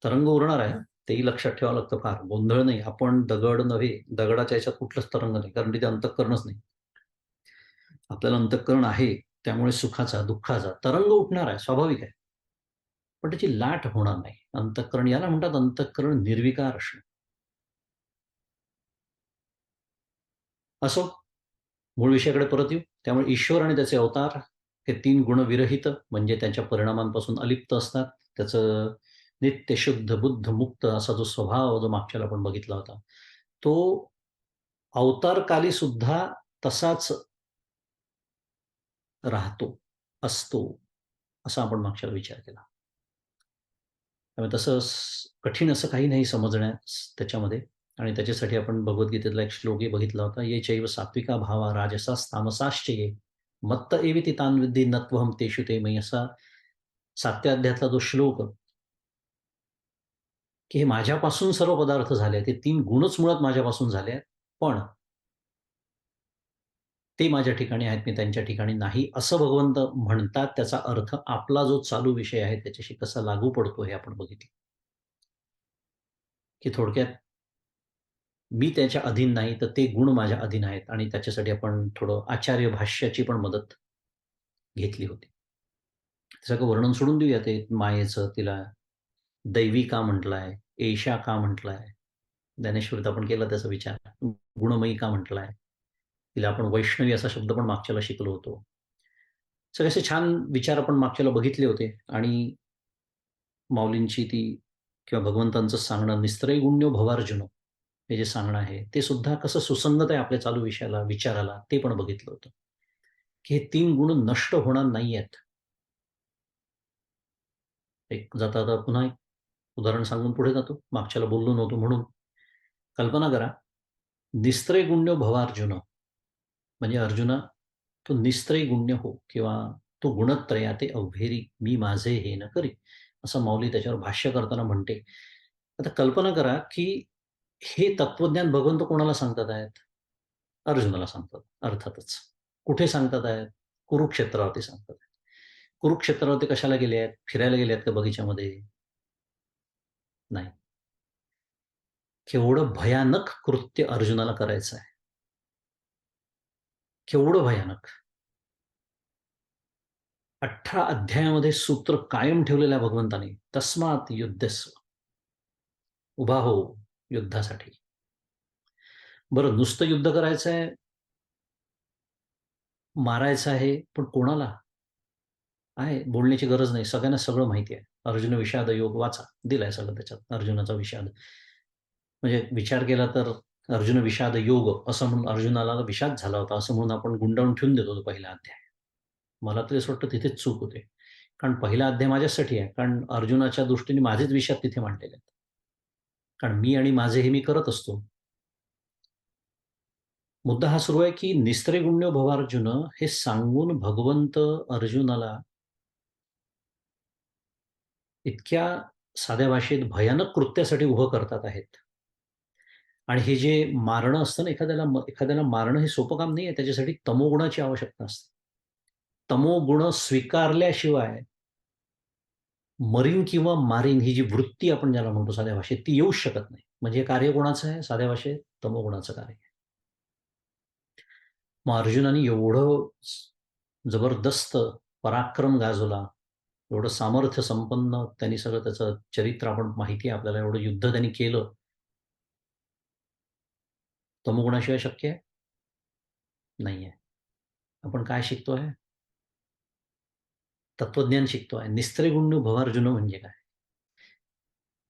तरंग उरणार आहे. तेही लक्षात ठेवावं लागतं फार. गोंधळ नाही. आपण दगड नव्हे. दगडाच्या ह्याच्यात कुठलंच तरंग नाही. कारण तिथे अंतःकरणच नाही. आपल्याला अंतःकरण आहे. त्यामुळे सुखाचा, दुःखाचा तरंग उठणार आहे. स्वाभाविक आहे. पण त्याची लाट होणार नाही. अंतःकरण याला म्हणतात अंतःकरण निर्विकार असणं. असो, मूळ विषयाकडे परत येऊ. त्यामुळे ईश्वर आणि त्याचे अवतार हे 3 गुणविरहित म्हणजे त्यांच्या परिणामांपासून अलिप्त असतात. त्याचं नित्य शुद्ध, बुद्ध, मुक्त असा जो स्वभाव जो मागच्याला आपण बघितला होता, तो अवतारकाली सुद्धा तसाच राहतो, असतो, असा आपण मागच्या वेळी विचार केला. त्यामुळे तसं कठीण असं काही नाही समजण्यास त्याच्यामध्ये आणि त्याच्यासाठी आपण भगवद्गीतेतला एक श्लोकही बघितला होता. "ये चैव सात्विका भावा राजसास् तामसाश्च ये, मत्त एवेति तान् विद्धि न त्वहं तेषु ते मयि." असा 7व्या अध्यायातला जो श्लोक, की हे माझ्यापासून सर्व पदार्थ झाले आहेत. हे 3 गुणच मुळात माझ्यापासून झाले आहेत. पण ते माझ्या ठिकाणी आहेत, मी त्यांच्या ठिकाणी नाही, असं भगवंत म्हणतात. त्याचा अर्थ आपला जो चालू विषय आहे त्याच्याशी कसा लागू पडतो हे आपण बघितलं. की थोडक्यात मी त्याच्या अधीन नाही, तर ते गुण माझ्या अधीन आहेत आणि त्याच्यासाठी आपण थोडं आचार्य भाष्याची पण मदत घेतली होती. सगळं वर्णन सोडून देऊया ते मायेचं, तिला दैवी का म्हटलंय, एषा का म्हटलंय, ज्ञानेश्वरीत आपण केला त्याचा विचार. गुणमयी का म्हटलाय, तिला आपण वैष्णवी असा शब्द पण मागच्याला शिकलो होतो. सगळे असे छान विचार आपण मागच्याला बघितले होते आणि माऊलींची ती किंवा भगवंतांचं सांगणं "निस्त्रैगुण्यो भवार्जुन" हे जे सांगणं आहे, ते सुद्धा कसं सुसंगत आहे आपल्या चालू विचाराला ते पण बघितलं होतं, की हे 3 गुण नष्ट होणार नाहीयेत. एक जाता-जाता पुन्हा एक उदाहरण सांगून पुढे जातो. मागच्याला बोललो नव्हतो म्हणून. कल्पना करा, "निस्त्रैगुण्यो भवार्जुन" म्हणजे अर्जुना, तू निस्त्रैगुण्य हो किंवा तू गुणत्रयाते अव्हेरी, मी माझे हे न करी, असं माऊली त्याच्यावर भाष्य करताना म्हणते. आता कल्पना करा, की हे तत्वज्ञान भगवंत कोणाला सांगतात आहेत? अर्जुनाला सांगतात अर्थातच. कुठे सांगतात आहेत? कुरुक्षेत्रावरती सांगतात आहेत. कुरुक्षेत्रावरती कशाला गेले आहेत? फिरायला गेले आहेत का बगीच्यामध्ये? नाही. केवढं भयानक कृत्य अर्जुनाला करायचं आहे. केवढं भयानक. 18 अध्यायामध्ये सूत्र कायम ठेवलेलं आहे भगवंताने. तस्मात् युद्धस्व. उभा हो युद्धासाठी. बरं नुसतं युद्ध करायचं आहे, मारायचं आहे, पण कोणाला? आहे, बोलण्याची गरज नाही. सगळ्यांना सगळं माहिती आहे. अर्जुन विषाद योग वाचा. दिलाय सगळं त्याच्यात अर्जुनाचा विषाद. म्हणजे विचार केला तर अर्जुन विषाद योग असं म्हणून अर्जुनाला विषाद झाला होता, असं म्हणून आपण गुंडाळून ठेवून देतो तो पहिला अध्याय. मला तरी असं वाटतं तिथेच चूक होते. कारण पहिला अध्याय माझ्यासाठी आहे. कारण अर्जुनाच्या दृष्टीने माझेच विषाद तिथे मांडलेले आहेत. कारण मी आणि माझे हे मी करत असतो. मुद्दा हा सुरू आहे, की निस्त्रैगुण्य भवार्जुन हे सांगून भगवंत अर्जुनाला इतक्या साध्या भाषेत भयानक कृत्यासाठी उभं करतात आहेत. आणि हे जे मारणं असतं ना, एखाद्याला मारणं हे सोपं काम नाहीये. त्याच्यासाठी तमोगुणाची आवश्यकता असते. तमोगुण स्वीकारल्याशिवाय मरीन किंवा मारीन ही जी वृत्ती आपण ज्याला म्हणतो साध्या भाषेत, ती येऊच शकत नाही. म्हणजे हे कार्य कोणाचं आहे? साध्या भाषेत तमोगुणाचं कार्य आहे. मग अर्जुनाने एवढं जबरदस्त पराक्रम गाजवला, एवढं सामर्थ्य संपन्न त्यांनी सगळं त्याचं चरित्र आपण माहिती आहे आपल्याला, एवढं युद्ध त्यांनी केलं. तमोगुणाशिवाय शक्य आहे? नाहीये. आपण काय शिकतोय? तत्वज्ञान शिकतोय. निस्त्रैगुण्य भवार्जुन म्हणजे काय?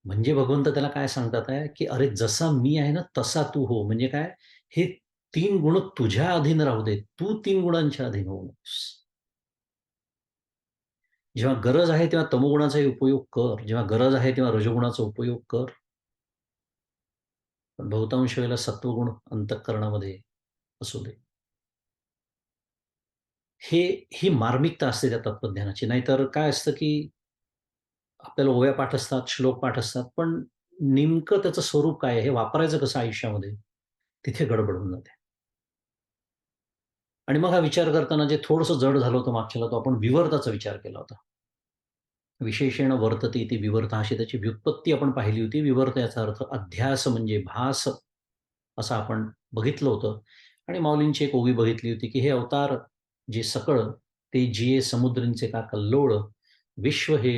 म्हणजे भगवंत त्याला काय सांगतात आहे, की "अरे जसा मी आहे ना, तसा तू हो." म्हणजे काय? हे 3 गुण तुझ्या अधीन राहू दे. तू 3 गुणांच्या अधीन होऊ नकोस. जेव्हा गरज आहे तेव्हा तमोगुणाचाही उपयोग कर. जेव्हा गरज आहे तेव्हा रजोगुणाचा उपयोग कर. पण बहुतांश वेळेला सत्वगुण अंतःकरणामध्ये असू दे. हे ही मार्मिकता असते त्या तत्वज्ञानाची. नाहीतर काय असतं, की आपल्याला ओव्या पाठ असतात, श्लोक पाठ असतात, पण नेमकं त्याचं स्वरूप काय आहे? हे वापरायचं कसं आयुष्यामध्ये? तिथे गडबड होऊन जाते. आणि मग हा विचार करताना जे थोडंसं जड झालं होतं मागच्याला, तो आपण विवर्ताचा विचार केला होता. विशेषेण वर्तते इति विवर्तः अशी त्याची व्युत्पत्ती आपण पाहिली होती. विवर्त याचा अर्थ अध्यास म्हणजे भास असं आपण बघितलं होतं आणि माऊलींची एक ओवी बघितली होती, की हे अवतार जे सकळ ते जिये समुद्रींचे का कल्लोळ, विश्व हे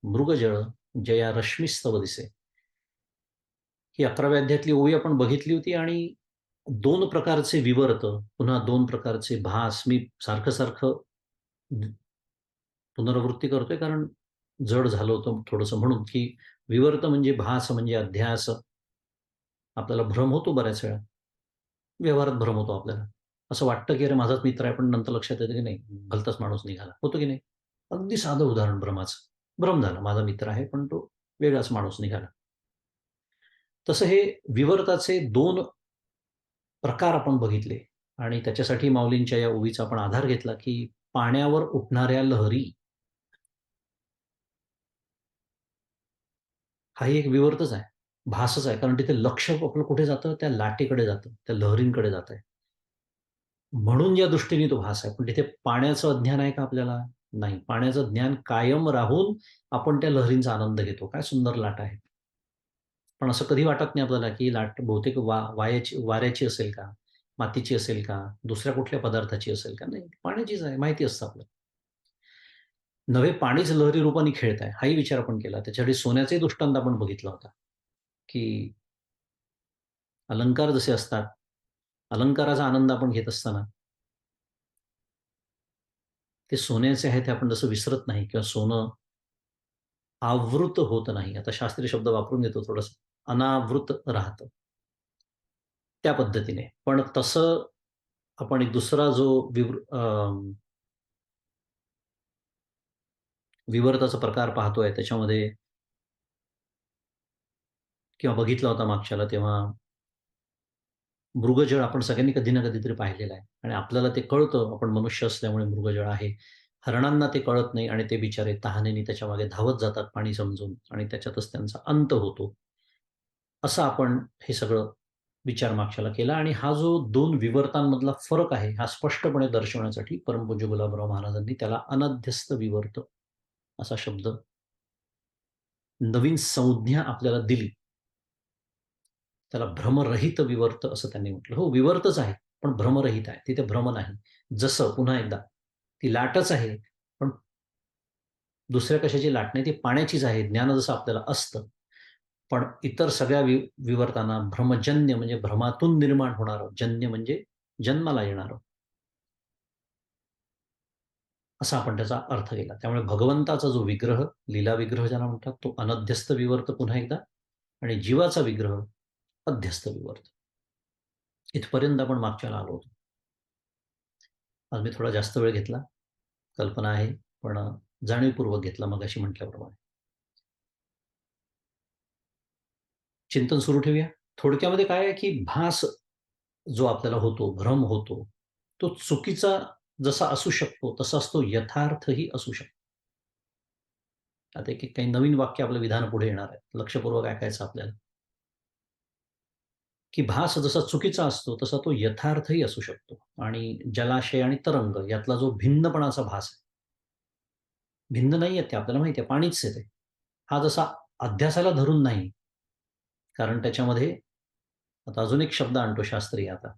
मृगजळ, जया रश्मीस्तव दिसे. ही 11व्या अध्यायातली ओवी आपण बघितली होती आणि 2 प्रकारचे विवर्त, पुन्हा 2 प्रकारचे भास. मी सारखं-सारखं पुनरावृत्ती करतोय कारण जड झालं होतं थोडंसं म्हणून, की विवर्त म्हणजे भास म्हणजे अध्यास. आपल्याला भ्रम होतो बऱ्याच वेळा. व्यवहारात भ्रम होतो आपल्याला. असं वाटतं, की अरे माझाच मित्र आहे, पण नंतर लक्षात येतं, की नाही भलताच माणूस निघाला. होतो की नाही? अगदी साधं उदाहरण भ्रमाचं. भ्रम झाला. माझा मित्र आहे, पण तो वेगळाच माणूस निघाला. तसं हे विवर्ताचे 2 प्रकार आपण बघितले आणि त्याच्यासाठी माऊलींच्या या ओवीचा आपण आधार घेतला, की पाण्यावर उठणाऱ्या लहरी हाही एक विवर्तच आहे. भासच आहे. कारण तिथे लक्ष आपलं कुठे जातं? त्या लाटेकडे जातं. त्या लहरींकडे जातंय. म्हणून या दृष्टीने तो भास आहे. पण तिथे पाण्याचं अज्ञान आहे का आपल्याला? नाही. पाण्याचं ज्ञान कायम राहून आपण त्या लहरींचा आनंद घेतो. काय सुंदर लाटा आहेत. पण असं कधी वाटत नाही आपल्याला, की लाट बहुतेक वाऱ्याची असेल का? मातीची असेल का? दुसऱ्या कुठल्या पदार्थाची असेल का? नाही, पाण्याचीच आहे. माहिती असतं आपल्याला. नव्हे पाणीच लहरी रूपाने खेळत आहे. हाही विचार आपण केला. त्याच्यासाठी सोन्याचाही दृष्टांत आपण बघितला होता, की अलंकार जसे असतात, अलंकाराचा आनंद आपण घेत असताना ते सोन्याचे आहे ते आपण जसं विसरत नाही किंवा सोनं आवृत होत नाही. आता शास्त्रीय शब्द वापरून घेतो थोडंसं. अनावृत राहतं. त्या पद्धतीने. पण तसं आपण एक दुसरा जो विवर्ताचा प्रकार पाहतोय त्याच्यामध्ये किंवा बघितला होता मागच्याला तेव्हा मृगजळ आपण सगळ्यांनी कधी ना कधीतरी पाहिलेलं आहे आणि आपल्याला ते कळतं, आपण मनुष्य असल्यामुळे मृगजळ आहे. हरणांना ते कळत नाही आणि ते बिचारे तहानेने त्याच्यामागे धावत जातात पाणी समजून आणि त्याच्यातच त्यांचा अंत होतो. असं आपण हे सगळं विचार मागच्याला केला आणि हा जो 2 विवर्तांमधला फरक आहे, हा स्पष्टपणे दर्शवण्यासाठी परमपूज्य गुलाबराव महाराजांनी त्याला अनध्यस्त विवर्त असा शब्द, नवीन संज्ञा आपल्याला दिली. त्याला भ्रमरहित विवर्त असं त्यांनी म्हटलं. हो, विवर्तच आहे, पण भ्रमरहित आहे. तिथे भ्रम नाही. जसं पुन्हा एकदा, ती लाटच आहे, पण दुसऱ्या कशाची लाट नाही, ती पाण्याचीच आहे. ज्ञान जसं आपल्याला असतं. पण इतर सगळ्या विवर्तांना भ्रमजन्य म्हणजे भ्रमातून निर्माण होणारं, जन्य म्हणजे जन्माला येणारं, असा आपण त्याचा अर्थ केला. त्यामुळे भगवंताचा जो विग्रह, लीला विग्रह ज्याला म्हणतात, तो अनध्यस्त विवर्त पुन्हा एकदा आणि जीवाचा विग्रह अध्यस्त विवर्त. इथपर्यंत आपण मागच्याला आलो होतो. आज मी थोडा जास्त वेळ घेतला, कल्पना आहे, पण जाणीवपूर्वक घेतला मगाशी म्हटल्याप्रमाणे. चिंतन सुरू ठेवूया. थोडक्यामध्ये काय आहे, की भास जो आपल्याला होतो, भ्रम होतो, तो चुकीचा जसा असू शकतो, तसाच तो यथार्थही असू शकतो. आता एक-एक काही नवीन वाक्य आपलं विधान पुढे येणार आहे. लक्षपूर्वक ऐकायचं आपल्याला. की भास जसा चुकीचा असतो, तसा तो यथार्थही असू शकतो आणि जलाशय आणि तरंग यातला जो भिन्नपणाचा भास आहे, भिन्न नाहीयेत ते आपल्याला माहिती आहे, पाणीच आहे ते. हा जसा अध्यासाला धरून नाही, कारण त्याच्यामध्ये आता अजून एक शब्द आणतो शास्त्रीय आता.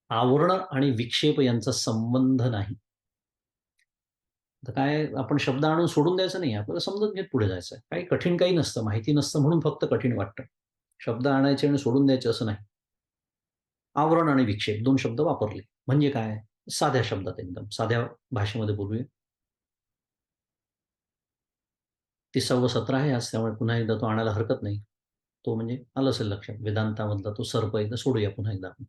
आवरण आणि विक्षेप यांचा संबंध नाही. तर काय आपण शब्द आणून सोडून द्यायचं नाही. आपल्याला समजून घेत पुढे जायचं काही कठीण काही नसतं. माहिती नसतं म्हणून फक्त कठीण वाटतं. शब्द आणायचे आणि सोडून द्यायचे असं नाही. आवरण आणि विक्षेप 2 शब्द वापरले. म्हणजे काय? साध्या शब्दात एकदम साध्या भाषेमध्ये बोलूया. 30वं सत्र आहे आज त्यामुळे पुन्हा एकदा तो आणायला हरकत नाही. तो म्हणजे आलं असेल लक्षात. वेदांतामधला तो सर्प एकदा सोडूया पुन्हा एकदा आपण.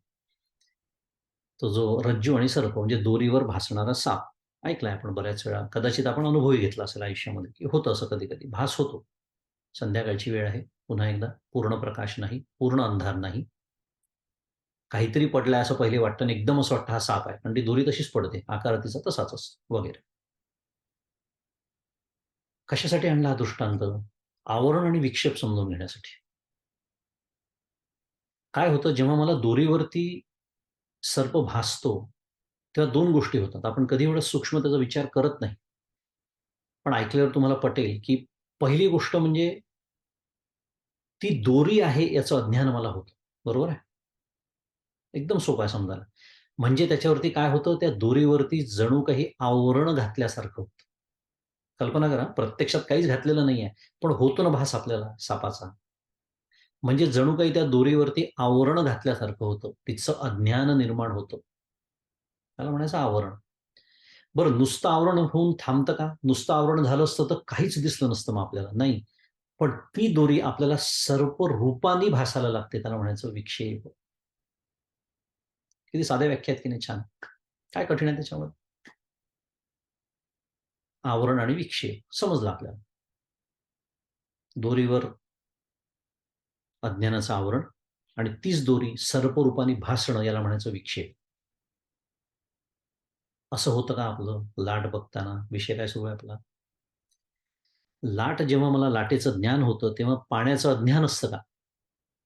तो जो रज्जू आणि सर्प म्हणजे दोरीवर भासणारा साप. ऐकलाय आपण बऱ्याच वेळा. कदाचित आपण अनुभवही घेतला असेल आयुष्यामध्ये, की होतं असं कधी-कधी. भास होतो. संध्याकाळची वेळ आहे. पुन्हा एकदा पूर्ण प्रकाश नाही, पूर्ण अंधार नाही. काहीतरी पडलंय असं पहिले वाटतं आणि एकदम असं वाटतं हा साप आहे. पण ती दोरी तशीच पडते. आकार तिचा तसाच असतो वगैरे. कशासाठी आणला हा दृष्टांत? आवरण आणि विक्षेप समजून घेण्यासाठी. काय होतं जेव्हा मला दोरीवरती सर्प भासतो, तेव्हा 2 गोष्टी होतात. आपण कधी एवढा सूक्ष्म त्याचा विचार करत नाही. पण ऐकल्यावर तुम्हाला पटेल, की पहिली गोष्ट म्हणजे ती दोरी आहे याचं अज्ञान मला होतं. बरोबर आहे? एकदम सोपं आहे समजायला. म्हणजे त्याच्यावरती काय होतं, त्या दोरीवरती जणू काही आवरण घातल्यासारखं होतं. कल्पना करा, प्रत्यक्षात काहीच घातलेलं नाहीये, पण होतो ना भास आपल्याला सापाचा. म्हणजे जणू काही त्या दोरीवरती आवरण घातल्यासारखं होतं. तिचं अज्ञान निर्माण होतं. त्याला म्हणायचं आवरण. बरं नुसतं आवरण होऊन थांबतं का? नुसतं आवरण झालं असतं तर काहीच दिसलं नसतं मग आपल्याला. नाही. पण ती दोरी आपल्याला सर्प रूपाने भासायला लागते. त्याला म्हणायचं विक्षेप. किती साध्या व्याख्या आहेत की नाही छान. काय कठीण आहे त्याच्यामध्ये? आवरण आणि विक्षेप समजलं आपल्याला. दोरीवर अज्ञानाचं आवरण आणि तीच दोरी सर्परूपाने भासणं याला म्हणायचं विक्षेप. असं होतं का आपलं लाट बघताना? विषय काय सुरू आहे आपला? लाट जेव्हा मला लाटेचं ज्ञान होतं, तेव्हा पाण्याचं अज्ञान असतं का?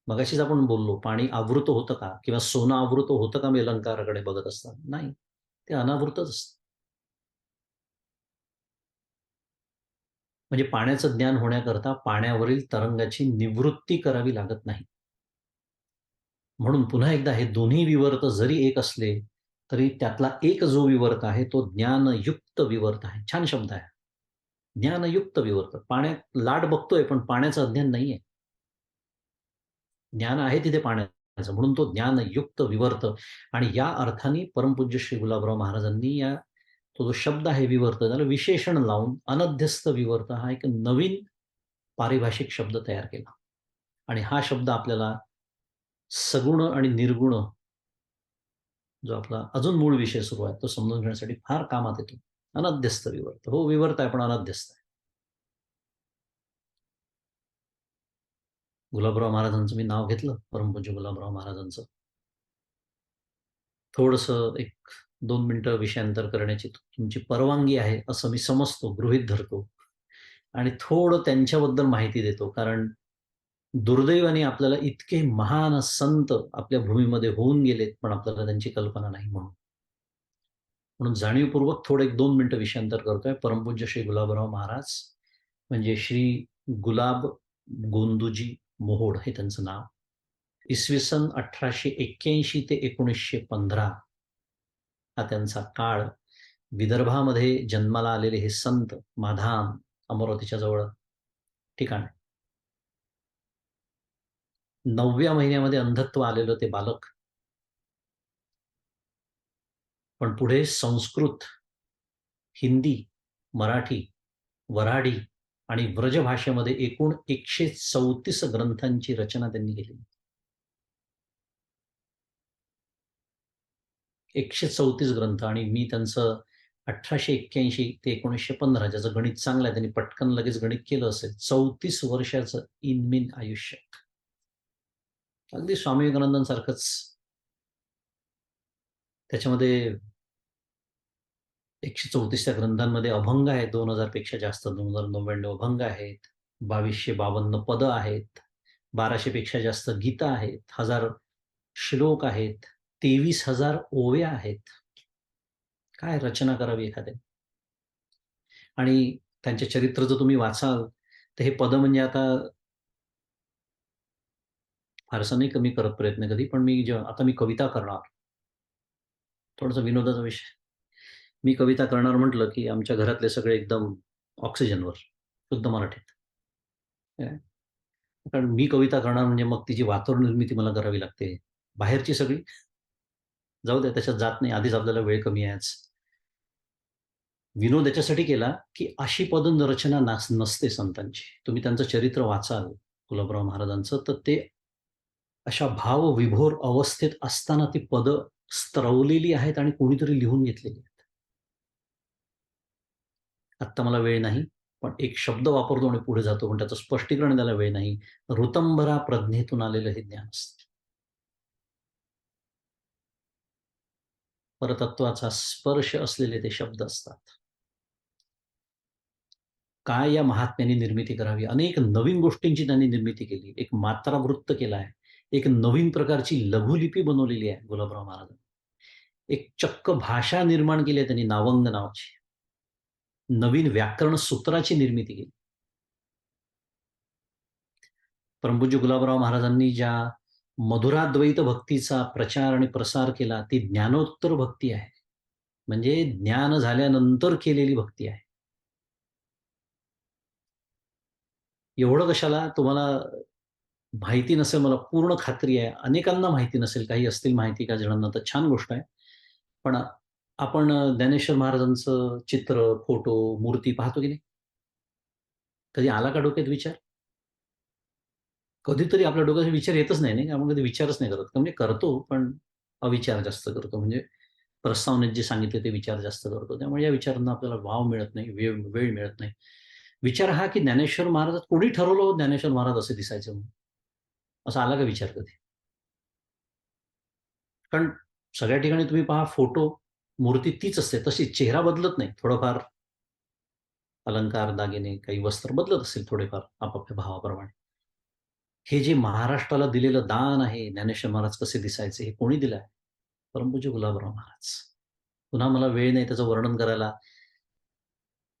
मगाशीच आपण बोललो, पाणी आवृत होतं का? किंवा सोनं आवृत होतं का मी अलंकाराकडे बघत असताना? नाही. ते अनावृतच असतं. म्हणजे पाण्याचं ज्ञान होण्याकरता पाण्यावरील तरंगाची निवृत्ती करावी लागत नाही. म्हणून पुन्हा एकदा हे दोन्ही विवर्त जरी एक असले, तरी त्यातला एक जो विवर्त आहे, तो ज्ञानयुक्त विवर्त आहे. छान शब्द आहे. ज्ञानयुक्त विवर्त. पाण्यात लाट बघतोय, पण पाण्याचं अज्ञान नाहीये. ज्ञान आहे तिथे पाण्याचं. म्हणून तो ज्ञानयुक्त विवर्त आणि या अर्थाने परमपूज्य श्री गुलाबराव महाराजांनी या तो जो शब्द आहे विवर्त, त्याला विशेषण लावून अनध्यस्त विवर्त हा एक नवीन पारिभाषिक शब्द तयार केला. आणि हा शब्द आपल्याला सगुण आणि निर्गुण जो आपला अजून मूळ विषय सुरू आहे तो समजून घेण्यासाठी फार कामात येतो. अनध्यस्त विवर्त. हो, विवर्त आहे पण अनध्यस्त आहे. गुलाबराव महाराजांचं मी नाव घेतलं, परमपूज्य गुलाबराव महाराजांचं. थोडंसं एक 2 मिनिटं विषयांतर करण्याची तुमची परवानगी आहे असं मी समजतो, गृहीत धरतो आणि थोडं त्यांच्याबद्दल माहिती देतो. कारण दुर्दैवाने आपल्याला इतके महान संत आपल्या भूमीमध्ये होऊन गेलेत, पण आपल्याला त्यांची कल्पना नाही म्हणून. म्हणून जाणीवपूर्वक थोडं 1-2 मिनिटं विषयांतर करतोय. परमपूज्य श्री गुलाबराव महाराज म्हणजे श्री गुलाब गोंदूजी मोहोड हे त्यांचं नाव. इसवी सन 1881 ते 1915 हा त्यांचा काळ. विदर्भामध्ये जन्माला आलेले हे संत माधाम, अमरावतीच्या जवळ ठिकाण. 9व्या महिन्यामध्ये अंधत्व आलेलं ते बालक. पण पुढे संस्कृत, हिंदी, मराठी, वऱ्हाडी आणि व्रज भाषेमध्ये एकूण 134 ग्रंथांची रचना त्यांनी केली. 134 ग्रंथ. आणि मी त्यांचं 1881 ते 1915 ज्याचं गणित चांगलं आहे, त्यांनी पटकन लगेच गणित केलं असेल, 34 वर्षाचं इनमिन आयुष्य. अगदी स्वामी विवेकानंदांसारखंच. त्याच्यामध्ये 134 त्या ग्रंथांमध्ये अभंग आहेत 2000 पेक्षा जास्त, 2099 अभंग आहेत, 2252 पदं आहेत, 1200 पेक्षा जास्त गीतं आहेत, 1000 श्लोक आहेत, 23,000 ओव्या आहेत. काय रचना करावी एखाद्याने. आणि त्यांचे चरित्र जर तुम्ही वाचाल तर हे पदं म्हणजे आता फारसं नाही कमी करत प्रयत्न कधी, पण आता मी कविता करणार. थोडासा विनोदाचा विषय. मी कविता करणार म्हटलं की आमच्या घरातले सगळे एकदम ऑक्सिजनवर, शुद्ध मराठीत. कारण मी कविता करणार म्हणजे मग तिची वातोर निर्मिती मला करावी लागते. बाहेरची सगळी जाऊ द्या, त्याच्यात जात नाही. आधीच आपल्याला वेळ कमी आहे आज. विनोद याच्यासाठी केला की अशी पदरचना नसते संतांची. तुम्ही त्यांचं चरित्र वाचाल गुलाबराव महाराजांचं, तर ते अशा भावविभोर अवस्थेत असताना ती पदं स्त्रवलेली आहेत आणि कोणीतरी लिहून घेतलेली आहेत. आत्ता मला वेळ नाही, पण एक शब्द वापरतो आणि पुढे जातो, पण त्याचं स्पष्टीकरण द्यायला वेळ नाही. ऋतंभरा प्रज्ञेतून आलेलं हे ज्ञान असतं. परतत्वाचा स्पर्श असलेले ते शब्द असतात. काय या महात्म्यांनी निर्मिती करावी. अनेक नवीन गोष्टींची त्यांनी निर्मिती केली. एक मात्रावृत्त केला आहे. एक नवीन प्रकारची लघुलिपी बनवलेली आहे गुलाबराव महाराजांनी. एक चक्क भाषा निर्माण केली आहे त्यांनी, नावंग नावाची. नवीन व्याकरण सूत्राची निर्मिती केली. परमपूज्य गुलाबराव महाराजांनी ज्या मधुराद्वैत भक्तीचा प्रचार आणि प्रसार केला, ती ज्ञानोत्तर भक्ती आहे. म्हणजे ज्ञान झाल्यानंतर केलेली भक्ती आहे. एवढं कशाला तुम्हाला माहिती नसेल, मला पूर्ण खात्री आहे. अनेकांना माहिती नसेल, काही असतील माहिती का जणांना, तर छान गोष्ट आहे. पण आपण ज्ञानेश्वर महाराजांचं चित्र, फोटो, मूर्ती पाहतो की नाही? कधी आला का डोक्यात विचार? कधीतरी आपल्या डोक्यात विचार येतच नाही, आपण कधी विचारच नाही करत. म्हणजे करतो, पण अविचार जास्त करतो. म्हणजे प्रस्तावनेत जे सांगितले ते विचार जास्त करतो. त्यामुळे या विचारांना आपल्याला वाव मिळत नाही, वेळ मिळत नाही. विचार हा की ज्ञानेश्वर महाराज, कोणी ठरवलं हो ज्ञानेश्वर महाराज असे दिसायचे म्हणून? असा आला का विचार कधी? कारण सगळ्या ठिकाणी तुम्ही पहा, फोटो, मूर्ती तीच असते. तशी चेहरा बदलत नाही. थोडंफार अलंकार, दागिने, काही वस्त्र बदलत असेल थोडेफार आपापल्या भावाप्रमाणे. हे जे महाराष्ट्राला दिलेलं दान आहे, ज्ञानेश्वर महाराज कसे दिसायचे, हे कोणी दिलं आहे? परमपूज्य गुलाबराव महाराज. पुन्हा मला वेळ नाही त्याचं वर्णन करायला,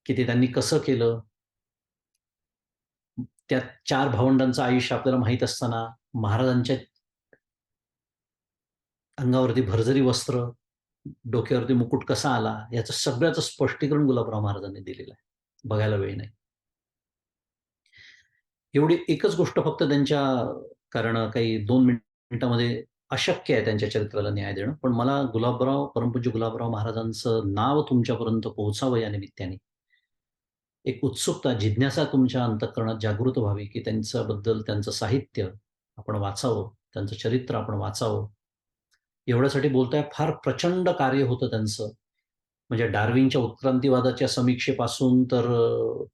की ते त्यांनी कसं केलं. त्या 4 भावंडांचं आयुष्य आपल्याला माहीत असताना महाराजांच्या अंगावरती भरजरी वस्त्र, डोक्यावरती मुकुट कसा आला, याचं सगळ्याचं स्पष्टीकरण गुलाबराव महाराजांनी दिलेलं आहे. बघायला वेळ नाही. एवढी एकच गोष्ट फक्त त्यांच्या, कारण काही 2 मिनिटामध्ये अशक्य आहे त्यांच्या चरित्राला न्याय देणं. पण मला परमपूज्य गुलाबराव महाराजांचं नाव तुमच्यापर्यंत पोहोचावं या निमित्ताने एक उत्सुकता, जिज्ञासा तुमच्या अंतःकरणात जागृत व्हावी, की त्यांच्याबद्दल त्यांचं साहित्य आपण वाचावं, त्यांचं चरित्र आपण वाचावं. एवढ्यासाठी बोलतोय. फार प्रचंड कार्य होतं त्यांचं. म्हणजे डार्विनच्या उत्क्रांतीवादाच्या समीक्षेपासून तर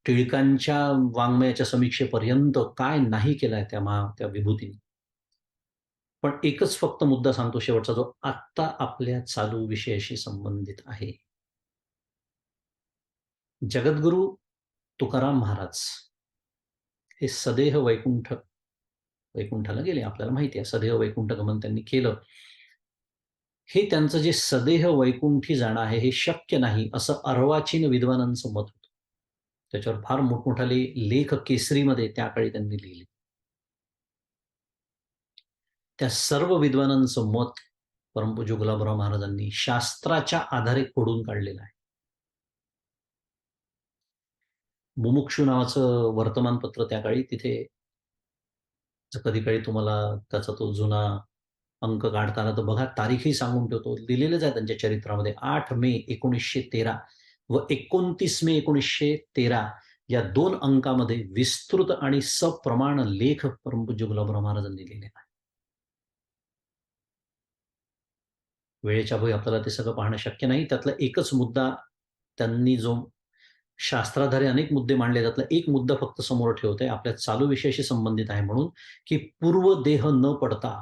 टिळकांच्या वाङ्मयाच्या समीक्षेपर्यंत काय नाही केलंय त्या विभूतीने. पण एकच फक्त मुद्दा सांगतो शेवटचा, जो आत्ता आपल्या चालू विषयाशी संबंधित आहे. जगद्गुरू तुकाराम महाराज हे सदेह वैकुंठाला गेले. आपल्याला माहिती आहे सदेह वैकुंठ गमन त्यांनी केलं. हे त्यांचं जे सदेह वैकुंठी जाणं आहे हे शक्य नाही असं अर्वाचीन विद्वानांचं मत होतं. त्याच्यावर फार मोठमोठाले लेख केसरीमध्ये त्या काळी त्यांनी लिहिले. त्या सर्व विद्वानांचं मत परमपूज्य गुलाबराव महाराजांनी शास्त्राच्या आधारे खोडून काढलेलं आहे. मुमुक्षू नावाचं वर्तमानपत्र त्या काळी, तिथे कधी काळी तुम्हाला त्याचा तो जुना अंक काढताना तर बघा, तारीखही सांगून ठेवतो. लिहिलेलंच आहे त्यांच्या चरित्रामध्ये 8 मे 1913 व 29 मे 1913 या 2 अंकामध्ये विस्तृत आणि सप्रमाण लेख परमपूज्य गुलाबराव महाराजांनी लिहिलेला आहे. वेळेच्या अभावी आपल्याला ते सगळं पाहणं शक्य नाही. त्यातला एकच मुद्दा त्यांनी जो शास्त्राधारे अनेक मुद्दे मांडले, त्यातला एक मुद्दा फक्त समोर ठेवते, आपल्या चालू विषयाशी संबंधित आहे म्हणून, की पूर्व देह न पडता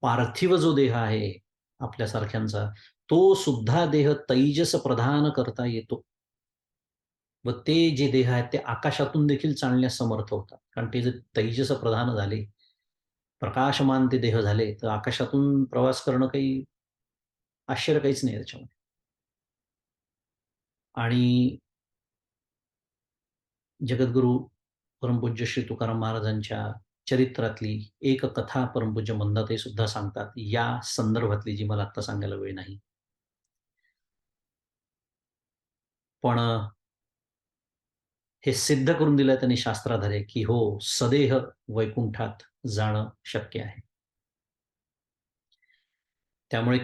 पार्थिव जो देह आहे आपल्यासारख्यांचा, तो सुद्धा देह तैजस प्रधान करता येतो व ते जे देह आहेत ते आकाशातून देखील चालण्यास समर्थ होतात. कारण ते जे तैजस प्रधान झाले, प्रकाशमान ते देह झाले, तर आकाशातून प्रवास करणं काही आश्चर्य काहीच नाही त्याच्यामध्ये. आणि जगद्गुरू परमपूज्य श्री तुकाराम महाराजांच्या चरित्रातली एक कथा परमपूज्य मंदाताई सुद्धा सांगतात, या संदर्भातली, जी मला आता सांगायला वेळ नाही. पण हे सिद्ध करून दिलं त्यांनी शास्त्राधारे, की हो, सदेह वैकुंठात जाणं शक्य आहे. त्यामुळे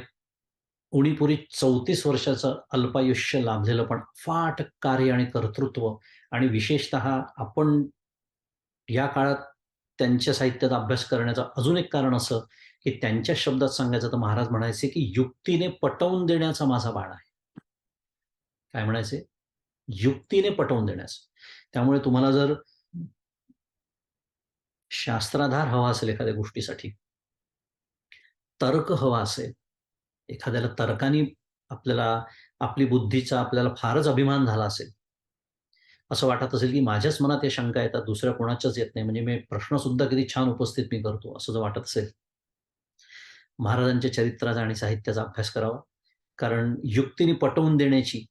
उणीपुरी 34 वर्षाचं अल्पायुष्य लाभलेलं, पण फाट कार्य आणि कर्तृत्व, आणि विशेषतः आपण या काळात त्यांच्या साहित्याचा अभ्यास करण्याचं अजून एक कारण असं, की त्यांच्या शब्दात सांगायचं तर महाराज म्हणायचे, की युक्तीने पटवून देण्याचा माझा बाण आहे. काय म्हणायचे? युक्तीने पटवून देण्याचं. त्यामुळे तुम्हाला जर शास्त्राधार हवा असेल एखाद्या गोष्टीसाठी, तर्क हवा असेल, एखाद्याला तर्काने आपल्याला आपली बुद्धीचा आपल्याला फारच अभिमान झाला असेल, असं वाटत असेल की माझ्याच मनात या शंका येतात, दुसऱ्या कोणाच्याच येत नाही, म्हणजे मी प्रश्न सुद्धा किती छान उपस्थित मी करतो, असं जर वाटत असेल, महाराजांच्या चरित्राचा आणि साहित्याचा अभ्यास करावा. कारण युक्तीने पटवून देण्याची